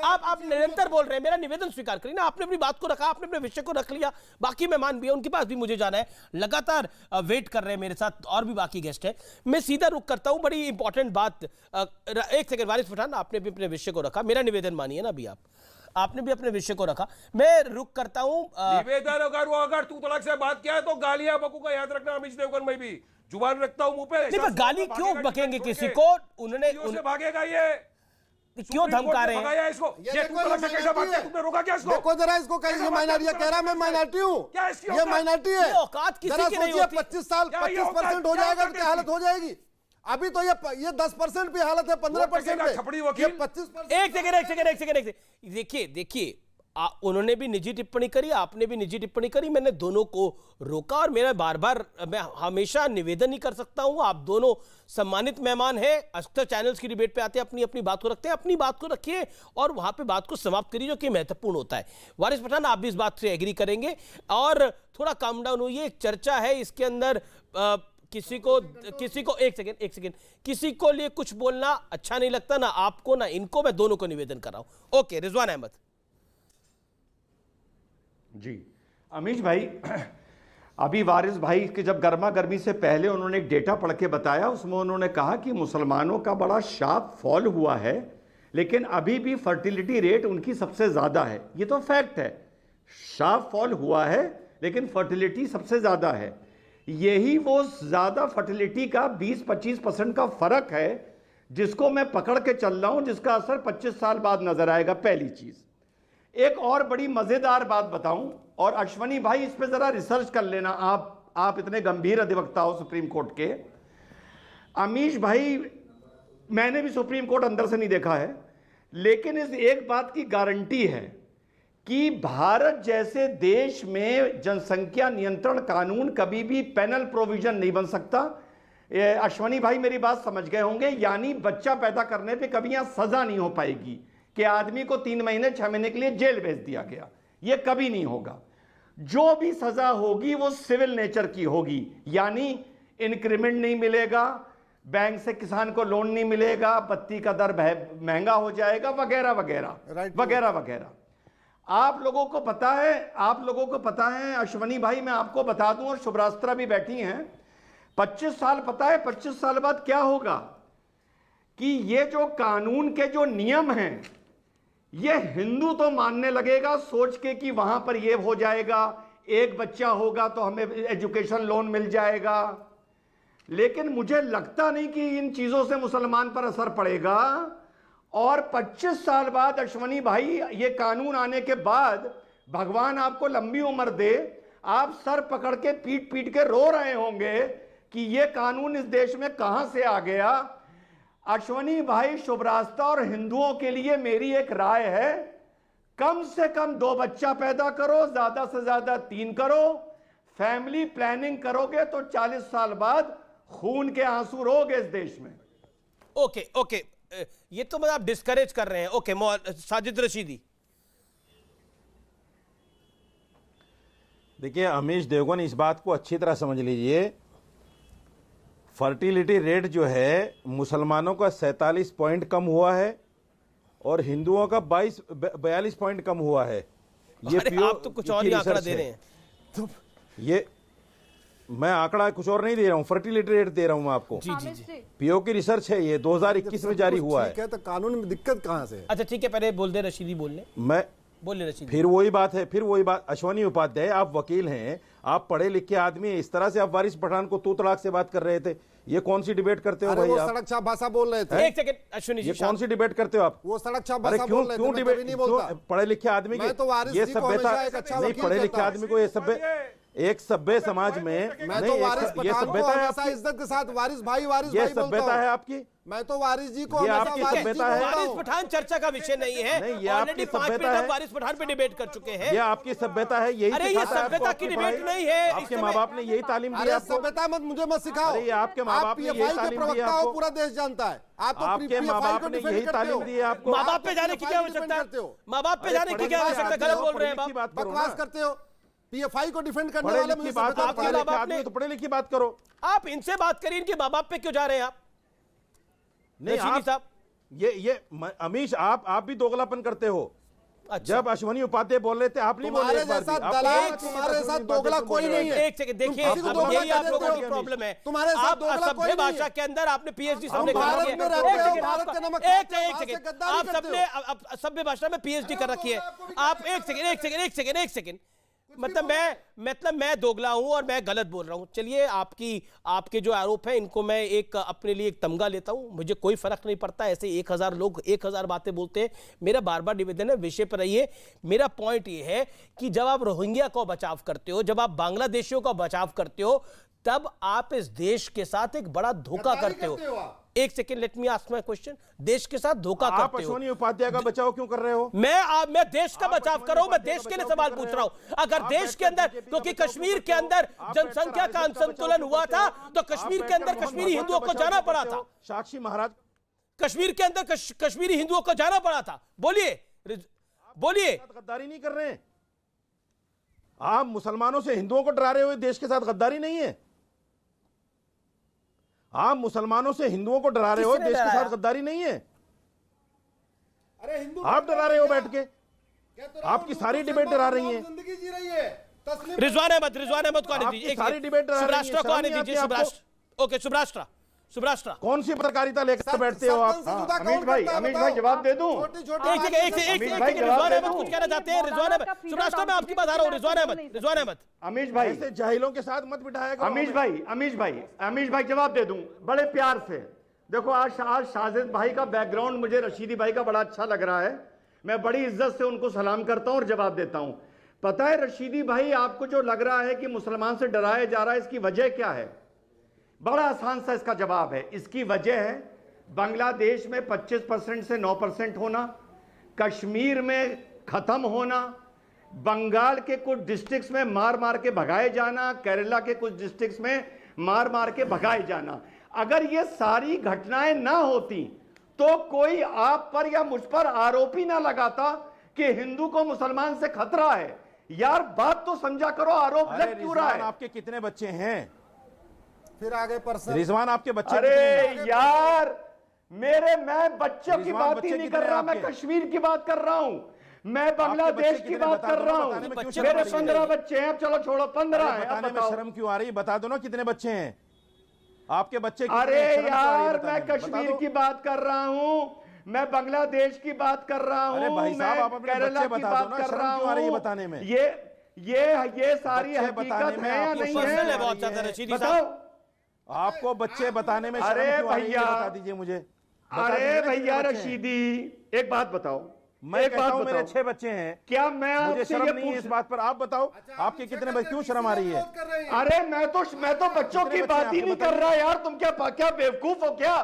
आप निरंतर बोल रहे हैं, मेरा निवेदन स्वीकार करिए ना। आपने अपनी बात को रखा, आपने अपने विषय को रख लिया, बाकी मेहमान भी है, उनके पास भी मुझे जाना है, लगातार वेट कर रहे हैं मेरे साथ, और भी बाकी गेस्ट हैं। मैं सीधा रुक करता हूं, बड़ी इंपॉर्टेंट बात। एक सेकंड वारिस पठान, आपने भी अपने विषय को रखा, मेरा निवेदन मानिए ना। अभी आपने भी अपने विषय को रखा, मैं रुक करता हूं। निवेदन अगर तू तड़क से बात किया है तो गालियां बकूंगा, याद रखना। अमीश देवगन मैं भी जुबान रखता हूं मुंह पे। नहीं, पर गाली क्यों बकेंगे किसी को? उन्होंने भागेगा ये, क्यों धमका रहे हैं इसको? तुमने रोका क्या इसको? देखो जरा इसको, कहीं माइनॉरिटी कह रहा मैं माइनॉरिटी हूँ, ये माइनॉरिटी है। औकात किसी की नहीं होती। 25% हो जाएगा तो क्या हालत हो जाएगी? अभी तो ये 10% पे हालत है, 15% पे, 25%। एक सेकंड देखिए उन्होंने भी निजी टिप्पणी करी, आपने भी निजी टिप्पणी करी, मैंने दोनों को रोका। और मेरा बार मैं हमेशा निवेदन ही कर सकता हूं, आप दोनों सम्मानित मेहमान हैं, अक्सर चैनल्स की डिबेट पे आते हैं, अपनी अपनी बात को रखते हैं, अपनी बात को रखिए और वहां पे बात को समाप्त करिए, जो कि महत्वपूर्ण होता है। वारिस पठान, आप भी इस बात से एग्री करेंगे? और थोड़ा काम डाउन हुई, एक चर्चा है इसके अंदर, किसी को एक सेकंड किसी को लिए कुछ बोलना अच्छा नहीं लगता, ना आपको ना इनको। मैं दोनों को निवेदन कर रहा हूं। ओके, रिजवान अहमद जी। अमीश भाई, अभी वारिस भाई के जब गर्मा गर्मी से पहले उन्होंने एक डेटा पढ़ के बताया, उसमें उन्होंने कहा कि मुसलमानों का बड़ा शार्प फॉल हुआ है, लेकिन अभी भी फर्टिलिटी रेट उनकी सबसे ज्यादा है। ये तो फैक्ट है, शार्प फॉल हुआ है लेकिन फर्टिलिटी सबसे ज्यादा है। यही वो ज्यादा फर्टिलिटी का 20-25% का फर्क है जिसको मैं पकड़ के चल रहा हूं, जिसका असर 25 साल बाद नजर आएगा। पहली चीज। एक और बड़ी मजेदार बात बताऊं, और अश्वनी भाई इस पे जरा रिसर्च कर लेना, आप इतने गंभीर अधिवक्ता हो सुप्रीम कोर्ट के। अमीश भाई, मैंने भी सुप्रीम कोर्ट अंदर से नहीं देखा है, लेकिन इस एक बात की गारंटी है कि भारत जैसे देश में जनसंख्या नियंत्रण कानून कभी भी पेनल प्रोविजन नहीं बन सकता। अश्वनी भाई मेरी बात समझ गए होंगे, यानी बच्चा पैदा करने पे कभी यहां सजा नहीं हो पाएगी कि आदमी को 3 महीने 6 महीने के लिए जेल भेज दिया गया, यह कभी नहीं होगा। जो भी सजा होगी वो सिविल नेचर की होगी, यानी इंक्रीमेंट नहीं मिलेगा, बैंक से किसान को लोन नहीं मिलेगा, बत्ती का दर महंगा हो जाएगा, वगैरह वगैरह। आप लोगों को पता है अश्वनी भाई, मैं आपको बता दूं, और शुभ्रास्त्रा भी बैठी हैं, 25 साल पता है 25 साल बाद क्या होगा कि ये जो कानून के जो नियम हैं, ये हिंदू तो मानने लगेगा सोच के कि वहां पर ये हो जाएगा, एक बच्चा होगा तो हमें एजुकेशन लोन मिल जाएगा। लेकिन मुझे लगता नहीं कि इन चीजों से मुसलमान पर असर पड़ेगा। और 25 साल बाद अश्वनी भाई, ये कानून आने के बाद भगवान आपको लंबी उम्र दे, आप सर पकड़ के पीट पीट के रो रहे होंगे कि ये कानून इस देश में कहां से आ गया। अश्वनी भाई, शुभ रास्ता और हिंदुओं के लिए मेरी एक राय है, कम से कम 2 बच्चा पैदा करो, ज्यादा से ज्यादा 3 करो। फैमिली प्लानिंग करोगे तो 40 साल बाद खून के आंसू रोगे इस देश में। ओके ओके, ये तो मतलब आप डिस्करेज कर रहे हैं। ओके, साजिद रशीदी। देखिए अमीश देवगन, इस बात को अच्छी तरह समझ लीजिए, फर्टिलिटी रेट जो है मुसलमानों का 47 पॉइंट कम हुआ है और हिंदुओं का 42 पॉइंट कम हुआ है। ये आप तो कुछ और ही आंकड़ा दे रहे हैं। तो ये मैं आंकड़ा कुछ और नहीं दे रहा हूं, फर्टिलिटी रेट दे रहा हूं मैं आपको। जी जी जी, पीओ की रिसर्च है, ये 2021 में जारी हुआ है। तो कानून में दिक्कत कहां से है? अच्छा ठीक है, पहले बोल दे रशीदी, बोलने मैं बोले रशीदी। फिर वही बात, अश्वनी उपाध्याय, आप वकील हैं, आप पढ़े लिखे आदमी हैं, इस तरह से आप वारिस पठान को तू तड़ाक से बात कर रहे थे। ये कौन सी डिबेट करते हो भाई वो आप? सड़क छाप भाषा बोल रहे थे। एक सेकंड अश्विनी जी, ये कौन सी डिबेट करते हो आप? वो सड़क छाप अरे भाषा क्यों बोल रहे थे, क्यों मैं डिबेट? कभी नहीं बोलता। पढ़े लिखे आदमी की मैं तो वारिस ये जी को सभ्यता हमेशा एक अच्छा नहीं, वकील पढ़े लिखे कहता हूं। आदमी को ये सभ्य, एक सभ्य समाज में मैं तो वारिस ये पठान को सभ्यता है हमेशा आपकी? इज्जत के साथ वारिस भाई बोलता ये हूं। सभ्यता है आपकी? मैं तो वारिस जी को ये हमेशा आपकी वारिस जी सभ्यता है? बोलता वारिस हूं। पठान चर्चा का विषय नहीं है। नहीं, ये ऑलरेडी आपकी 5 मिनट सभ्यता हम है। वारिस पठान पे डिबेट कर चुके हैं। ये आपकी सभ्यता है, यही अरे ये सिखाता है आपको सभ्यता की आपके डिबेट भाई। नहीं है। आपके माँ बाप ने यही तालीम दी अरे आपको। सभ्यता मुझे मत सिखाओ। अरे ये आपके माँ बाप ने यही PFI के तालीम दी प्रवक्ता हो, आपको। पूरा देश जानता है। आप तो आपके PFI माँ बाप को ने डिफेंड यही करते हो। तालीम दी है आपको। माँ बाप पे जाने की क्या आवश्यकता है? माँ बाप पे जाने की क्या आवश्यकता? गलत बोल रहे हैं बाप। बकवास करते हो। PFI को डिफेंड करने पढ़े वाले लिखी मुझे बात, सभ्यता आपके बताओ। लिखे आदमी तो पढ़े लिखी बात करो। आप इनसे बात करिए, इनके माँ बाप पे क्यों जा रहे हैं आप? नहीं रशीदी साहब, ये अमीश, आप भी दोगलापन करते हो। जब अश्वनी उपाध्याय बोल रहे थे आप नहीं बोल रहे। तुम्हारे जैसा दलाल, तुम्हारे साथ दोगला कोई नहीं है। एक सेकंड देखिए, यही आप लोगों की प्रॉब्लम है। तुम्हारे साथ आप दोगला कोई असभ्य नहीं भाषा है। के अंदर आपने पीएचडी सबने भारत कर रखी में है। रहते हो, एक सेकंड, भारत के आपका- नमक एक खाते हो, एक वहाँ से सेकंड, गद्दारी आप करते सबने हो। असभ्य भाषा में पीएचडी कर रखी है। आप एक सेकंड मतलब मैं दोगला हूं और मैं गलत बोल रहा हूं। चलिए, आपके जो आरोप हैं इनको मैं अपने लिए एक तमगा लेता हूं, मुझे कोई फर्क नहीं पड़ता। ऐसे 1000 लोग 1000 बातें बोलते हैं। मेरा बार बार निवेदन है, विषय पर रहिए। मेरा पॉइंट ये है कि जब आप रोहिंग्या को बचाव करते हो, जब आप बांग्लादेशियों का बचाव करते हो, तब आप इस देश के साथ एक बड़ा धोखा करते हो। एक second, let me ask my question. देश के साथ धोखा करते हो। आप अश्वनी उपाध्याय का बचाव क्यों कर रहे हो? मैं देश का बचाव कर रहा हूं। मैं देश के लिए सवाल पूछ रहा हूं। अगर देश के अंदर, क्योंकि कश्मीर के अंदर जनसंख्या का असंतुलन हुआ था, तो कश्मीर के अंदर कश्मीरी हिंदुओं को जाना पड़ा था। साक्षी महाराज, कश्मीर के अंदर कश्मीरी हिंदुओं को जाना पड़ा था। बोलिए। गद्दारी नहीं कर रहे हैं आप। मुसलमानों से हिंदुओं को डरा रहे हुए देश के साथ गद्दारी नहीं है। आप मुसलमानों से हिंदुओं को डरा रहे हो, देश के साथ गद्दारी नहीं है। अरे हिंदू आप डरा रहे हो बैठ के। आपकी सारी डिबेट डरा रही है। जिंदगी जी रही है। रिजवान अहमद को आने दीजिए। सारी डिबेट डरा रही है। सुब्राष्ट्रा को आने दीजिए। सुब्राष्ट्र, ओके, सुब्राष्ट्रा कौन सी पत्रकारिता लेकर बैठते हो आप? अमीश भाई जवाब दे दूं? एक रिजवान अहमद कुछ कहना चाहते हैं। रिजवान अहमद, सुब्राष्ट्रा में आपकी बात आ रहा हूं। रिजवान अहमद, अमीश भाई, ऐसे जाहिलों के साथ मत बिठाया करो। अमीश भाई जवाब दे दूं बड़े प्यार से। देखो आज साजिद भाई का बैकग्राउंड मुझे रशीदी भाई का बड़ा अच्छा लग रहा है। मैं बड़ी इज्जत से उनको सलाम करता हूं और जवाब देता हूं। पता है रशीदी भाई, आपको जो लग रहा है कि मुसलमान से डराया जा रहा है, इसकी वजह क्या है? बड़ा आसान सा इसका जवाब है। इसकी वजह है बांग्लादेश में 25% से 9% होना, कश्मीर में खत्म होना, बंगाल के कुछ डिस्ट्रिक्ट्स में मार मार के भगाए जाना, केरला के कुछ डिस्ट्रिक्ट्स में मार मार के भगाए जाना। अगर ये सारी घटनाएं ना होती तो कोई आप पर या मुझ पर आरोप ही ना लगाता कि हिंदू को मुसलमान से खतरा है। यार बात तो समझा करो, आरोप लग क्यों रहा है? आपके कितने बच्चे हैं? फिर आगे पर्सन रिजवान, आपके बच्चे? अरे यार मैं बच्चों की बात ही नहीं कर रहा, मैं कश्मीर की बात कर रहा हूं, मैं बांग्लादेश की बात कर रहा हूं। मेरे 15 बच्चे हैं। चलो छोड़ो, 15 हैं। बताने में शर्म क्यों आ रही है? बता दो ना कितने बच्चे हैं आपके बच्चे? अरे यार मैं कश्मीर की बात कर रहा हूं, मैं बांग्लादेश की बात कर रहा हूं, अरे भाई साहब, आप अपने बच्चे बता दो ना, शर्म क्यों आ रही है बताने में? ये सारी हकीकत है या नहीं है? बहुत ज्यादा रशीदी बताओ। साहब, आपको बच्चे बताने में अरे शर्म क्यों आ रही है? भैया, बता दीजिए मुझे। बता अरे दीजिए ना भैया कितने बच्चे हैं? रशीदी, एक बात बताओ, मैं एक कहता बात हूं मेरे बताओ। 6 बच्चे हैं। क्या मैं मुझे आपसे शर्म ये नहीं है पूछ इस बात पर। आप बताओ आपके कितने बच्चे, क्यों शर्म आ रही है? अरे मैं तो बच्चों की बात ही नहीं कर रहा यार, तुम क्या बेवकूफ हो क्या?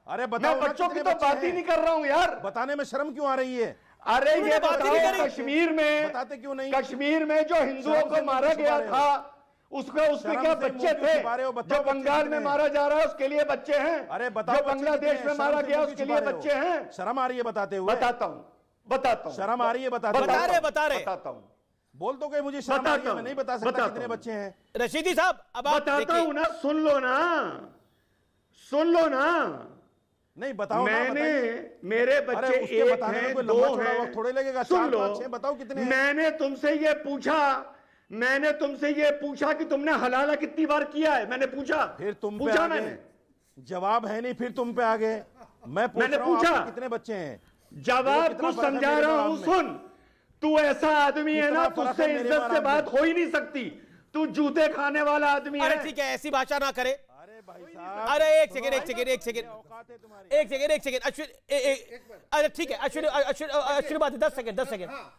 अरे बताओ मैं ना बच्चों की कितने तो बच्चे बात ही हैं? नहीं कर रहा हूं यार। बताने में शर्म क्यों आ रही है? अरे ये बात ही नहीं बताओ, करी। कश्मीर में बताते क्यों नहीं? कश्मीर में जो हिंदुओं शर्म को से मारा मुंह गया छुपा रहे था, हो। उसमें शर्म क्या से बच्चे मुंह क्यों थे? छुपा रहे हो? बताओ जो बच्चे बंगाल कितने में हैं? मारा जा रहा है उसके लिए बच्चे हैं। अरे बताओ जो बच्चे बांग्लादेश कितने में हैं? मारा शर्म से गया मुंह उसके क्यों लिए छुपा रहे हो? बच्चे हैं। शर्म आ रही है बताते हुए? बताता हूं शर्म आ रही है बताते हुए? बता रहे बोल तो गए मुझे शर्म आ रही है, मैं नहीं बता सकता कितने बच्चे हैं। रशीदी साहब, अब आप बताता देखिए। हूं ना, सुन लो ना। नहीं बताओ ना, मैंने बताइए। मेरे अरे बच्चे उसके एक बताने में हैं, कोई दो लंबा चौड़ा हैं। वक्त थोड़े लगेगा। सुन 4, लो, 5, 6 बताओ कितने हैं? मैंने तुमसे ये पूछा कि तुमने हलाला कितनी बार किया है, मैंने पूछा। फिर तुम पे पूछा आ गए। मैंने। जवाब है नहीं, फिर तुम पे आ गए। मैंने रहा हूं, पूछा। आपके कितने बच्चे हैं? जवाब कितना तू फर्क है समझा मेरे रहा जवाब हूं, में? सुन। तू ऐसा आदमी है कितना ना, फर्क है तुझसे मेरे इज्जत और से आप बात में? हो ही नहीं सकती। तू जूते खाने वाला आदमी अरे है। ठीक है, ऐसी भाषा ना करे। अरे भाई साहब, अरे एक सेकंड अश्विन, अरे ठीक है अश्विन बात 10 सेकंड।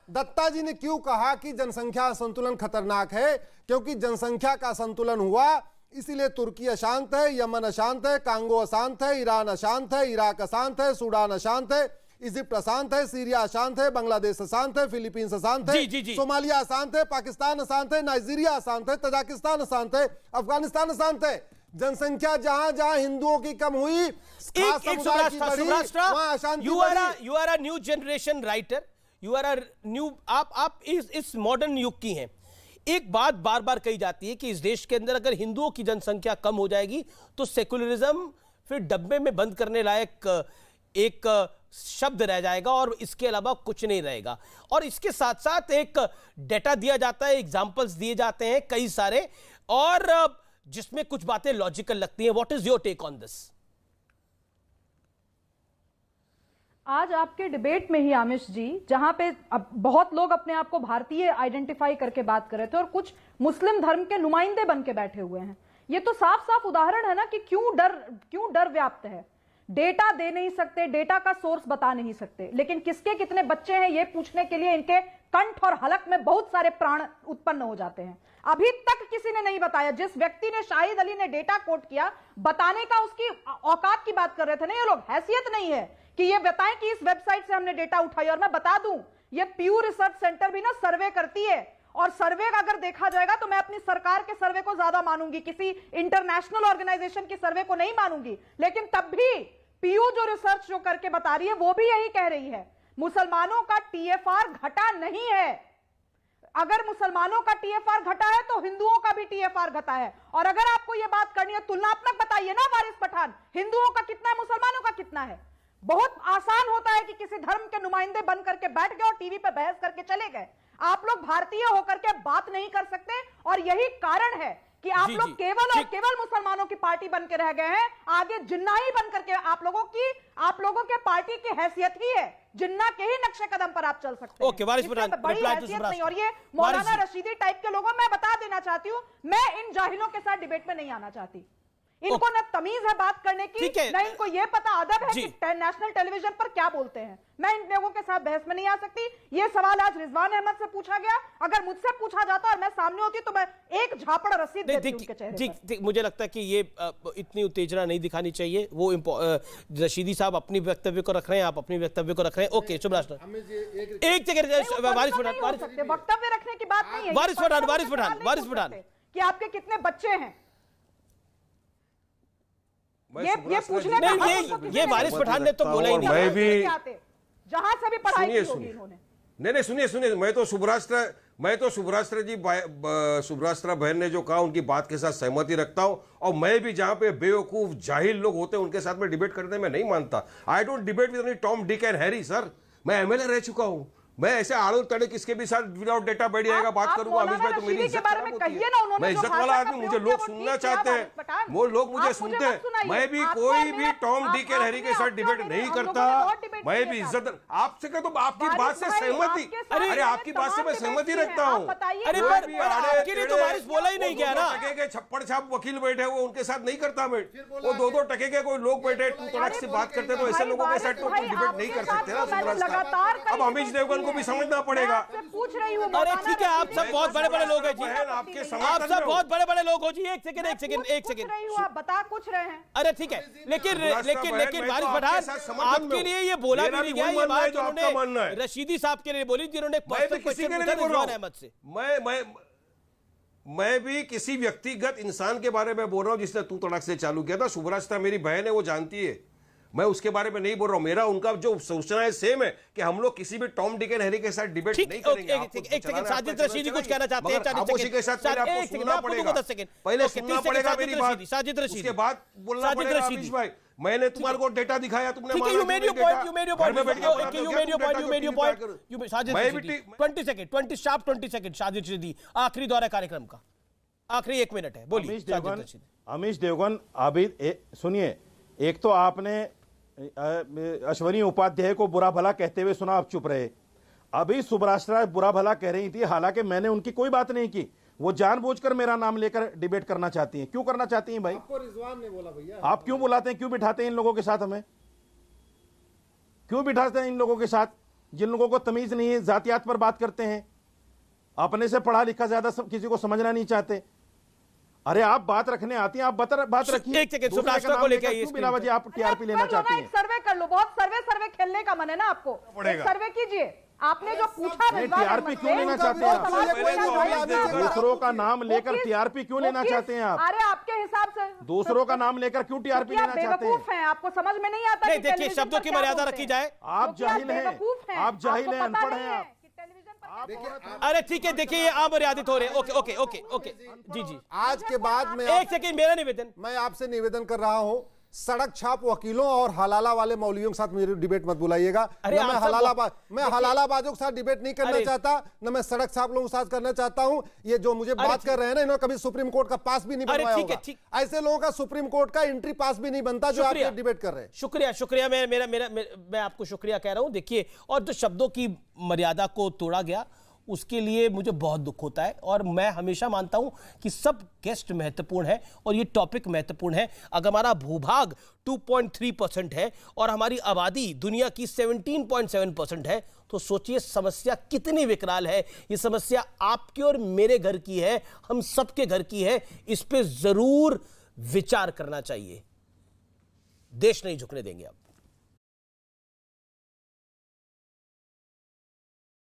दत्ता जी ने क्यों कहा कि जनसंख्या असंतुलन खतरनाक है? क्योंकि जनसंख्या का असंतुलन हुआ, इसीलिए तुर्की अशांत है, यमन अशांत है, कांगो अशांत है, ईरान अशांत है, इराक अशांत है, सूडान अशांत है, इजिप्ट अशांत है, सीरिया अशांत है, बांग्लादेश अशांत है, फिलीपींस अशांत है, सोमालिया अशांत है, पाकिस्तान अशांत है, नाइजीरिया अशांत है, तजाकिस्तान अशांत है, अफगानिस्तान अशांत है। जनसंख्या जहां जहां हिंदुओं की कम हुई, खास समुदाय की बढ़ी, वहां अशांति बढ़ी। You are a new generation writer, you are a new, आप इस मॉडर्न युग की हैं। एक बात बार बार कही जाती है कि इस देश के अंदर अगर हिंदुओं की जनसंख्या कम हो जाएगी तो सेकुलरिज्म फिर डब्बे में बंद करने लायक एक शब्द रह जाएगा और इसके अलावा कुछ नहीं रहेगा। और इसके साथ साथ एक डेटा दिया जाता है, एग्जाम्पल्स दिए जाते हैं कई सारे, और जिसमें कुछ बातें लॉजिकल लगती हैं। What is your take on this? आज आपके डिबेट में ही आमिश जी, जहां पे अब बहुत लोग अपने आप को भारतीय आइडेंटिफाई करके बात कर रहे थे और कुछ मुस्लिम धर्म के नुमाइंदे बन के बैठे हुए हैं, ये तो साफ साफ उदाहरण है ना कि क्यों डर व्याप्त है। डेटा दे नहीं सकते, डेटा का सोर्स बता नहीं सकते, लेकिन किसके कितने बच्चे हैं ये पूछने के लिए इनके कंठ और हलक में बहुत सारे प्राण उत्पन्न हो जाते हैं। अभी तक किसी ने नहीं बताया। जिस व्यक्ति ने, शाहिद अली ने डेटा कोट किया, बताने का उसकी औकात की बात कर रहे थे ना ये लोग, हैसियत नहीं है कि ये बताएं कि इस वेबसाइट से हमने डेटा उठाई। और मैं बता दूं, ये प्यू रिसर्च सेंटर भी ना सर्वे करती है, और सर्वे अगर देखा जाएगा तो मैं अपनी सरकार के सर्वे को ज्यादा मानूंगी, किसी इंटरनेशनल ऑर्गेनाइजेशन के सर्वे को नहीं मानूंगी। लेकिन तब भी पीयू जो रिसर्च जो करके बता रही है वो भी यही कह रही है, मुसलमानों का टीएफआर घटा नहीं है। अगर मुसलमानों का टीएफआर घटा है तो हिंदुओं का भी टीएफआर घटा है। और अगर आपको यह बात करनी है, तुलनात्मक बताइए ना वारिस पठान, हिंदुओं का कितना है, मुसलमानों का कितना है। बहुत आसान होता है कि किसी धर्म के नुमाइंदे बन करके बैठ गए और टीवी पे बहस करके चले गए। आप लोग भारतीय होकर के बात नहीं कर सकते, और यही कारण है कि आप लोग केवल और केवल मुसलमानों की पार्टी बन के रह गए हैं। आगे जिन्ना ही बन करके आप लोगों के पार्टी की हैसियत ही है, जिन्ना के ही नक्शे कदम पर आप चल सकते हैं। ओके, वारिस पठान, बड़ी हैसियत नहीं। और ये मौलाना रशीदी टाइप के लोगों, मैं बता देना चाहती हूं, मैं इन जाहिलों के साथ डिबेट में नहीं आना चाहती। इनको न तमीज है बात करने की, न इनको ये पता अदब है कि नेशनल टेलीविजन पर क्या बोलते हैं। मैं इन लोगों के साथ बहस में नहीं आ सकती। ये सवाल आज रिजवान अहमद से पूछा गया, अगर मुझसे पूछा जाता और मैं सामने होती तो मैं एक झापड़ रसीद देती उनके चेहरे पर। मुझे लगता है कि ये इतनी उत्तेजना नहीं दिखानी चाहिए। वो रशीदी साहब अपनी वक्तव्य को रख रहे हैं, आप अपनी वक्तव्य को रख रहे हैं। ओके, शुभ राष्ट्र। एक जगह वारिस पठान, वक्तव्य रखने की बात नहीं है। वारिस पठान कि आपके कितने बच्चे हैं, ये पूछने नहीं, ये वारिस पठान ने तो बोला ही नहीं। मैं भी जहां से भी पढ़ाई की होगी इन्होंने। नहीं, सुनिए, मैं तो सुभराष्ट्र जी, सुभराष्ट्र बहन ने जो कहा उनकी बात के साथ सहमति रखता हूं। और मैं भी जहां पे बेवकूफ जाहिल लोग होते हैं उनके साथ में डिबेट करने में नहीं मानता। I don't debate with any Tom, Dick and Harry. Sir, मैं एमएलए रह चुका हूं, मैं ऐसे आड़ू तड़े किसके भी साथ विदाउट डेटा बैठ जाएगा बात करूंगा अमीश भाई, तो मेरी इज्जत खराब होती है। मैं इज्जत वाला आदमी, मुझे लोग सुनना चाहते हैं, वो लोग मुझे सुनते हैं। मैं भी कोई भी टॉम डी के लहरी के साथ डिबेट नहीं करता, मैं भी इज्जत आपसे कहता हूँ, आपकी बात से सहमति, अरे आपकी बात से मैं सहमति रखता हूँ। अरे आपके लिए तो बारिश बोला ही नहीं गया ना। टके के छप्पड़ छाप वकील बैठे वो उनके साथ नहीं करता मैं, वो दो टके के कोई लोग बैठे तू तड़क से बात करते, तो ऐसे लोगों के साथ तो डिबेट नहीं कर सकते ना। अब अमीश देवगन को भी समझना पड़ेगा। पूछ रही हूँ, अरे ठीक है, आप सब बहुत बड़े बड़े लोग हैं जी, आपके आप सब बहुत बड़े बड़े लोग हो जी। एक सेकंड आप बता कुछ रहे हैं। अरे ठीक है, लेकिन बारिश पठान आपके लिए ये बोला भी नहीं गया, ये बात उन्होंने रशीदी साहब के लिए बोली जिन्होंने रिजवान अहमद से। मैं भी किसी व्यक्तिगत इंसान के बारे में बोल रहा हूं जिसने तू तड़क से चालू किया था। सुभरास्ता मेरी बहन है, वो जानती है, मैं उसके बारे में नहीं बोल रहा हूं। मेरा उनका जो सूचना है सेम है कि हम लोग किसी भी टॉम डिक एंड हैरी के साथ डिबेट नहीं करेंगे। एक सेकंड, साजिद रशीदी कुछ कहना चाहते हैं। खामोशी के साथ पहले सुनना पड़ेगा, पहले सुनना पड़ेगा मेरी बात, साजिद रशीदी, उसके बाद बोलना पड़ेगा। अमीश भाई, मैंने तुम्हारे को डेटा दिखाया, तुमने 20 सेकंड साजिद रशीदी, आखिरी दौर है कार्यक्रम का, आखिरी 1 मिनट है, बोलिए। अमीश देवगन, अभी सुनिए, एक तो आपने अश्वनी उपाध्याय को बुरा भला कहते हुए सुना, आप चुप रहे। अभी सुभराष्ट्रा बुरा भला कह रही थी, हालांकि मैंने उनकी कोई बात नहीं की, वो जानबूझकर मेरा नाम लेकर डिबेट करना चाहती हैं। क्यों करना चाहती हैं भाई? आपको रिजवान ने बोला भैया। आप क्यों बुलाते हैं, क्यों बिठाते हैं इन लोगों के साथ? हमें क्यों बिठाते हैं इन लोगों के साथ जिन लोगों को तमीज नहीं है, जातियात पर बात करते हैं, अपने से पढ़ा लिखा ज्यादा किसी को समझना नहीं चाहते। अरे आप बात रखने आती हैं, आप बात रखिए। एक सेकंड, सुभराष्ट्रा को लेके आइए, बिना वजह आप टीआरपी लेना चाहती हैं। सर्वे कर लो, बहुत सर्वे खेलने का मन है ना आपको, सर्वे कीजिए। आपने जो पूछा टीआरपी क्यों लेना चाहते हैं आप? दूसरों का नाम लेकर टीआरपी क्यों लेना चाहते हैं आप? अरे आपके हिसाब से दूसरों का नाम लेकर क्यों टीआरपी लेना चाहते हैं? आपको समझ में नहीं आता? नहीं, देखिए, शब्दों की मर्यादा रखी जाए। आप जाहिल हैं, आप जाहिल हैं, अनपढ़ हैं आप। अरे ठीक है, देखिए ये अमर्यादित हो रहे हैं। ओके जी। आज के बाद में एक सेकंड, मेरा निवेदन, मैं आपसे निवेदन कर रहा हूं, सड़क छाप वकीलों और हलाला वाले मौलवियों के साथ मेरी डिबेट मत बुलाइएगा। मैं हलालाबाजों के साथ डिबेट नहीं करना चाहता, न मैं सड़क छाप लोगों के साथ करना चाहता हूं। ये जो मुझे बात कर रहे हैं ना, इन्होंने कभी सुप्रीम कोर्ट का पास भी नहीं बनवाया होगा। ऐसे लोगों का सुप्रीम कोर्ट का एंट्री पास भी नहीं बनता जो आप ये डिबेट कर रहे हैं। शुक्रिया, मैं आपको शुक्रिया कह रहा हूं। देखिए, और जो शब्दों की मर्यादा को तोड़ा गया उसके लिए मुझे बहुत दुख होता है, और मैं हमेशा मानता हूं कि सब गेस्ट महत्वपूर्ण है और ये टॉपिक महत्वपूर्ण है। अगर हमारा भूभाग 2.3% है और हमारी आबादी दुनिया की 17.7% है, तो सोचिए समस्या कितनी विकराल है। ये समस्या आपके और मेरे घर की है, हम सबके घर की है। इस पे जरूर विचार करना चाहिए। देश नहीं झुकने देंगे अब।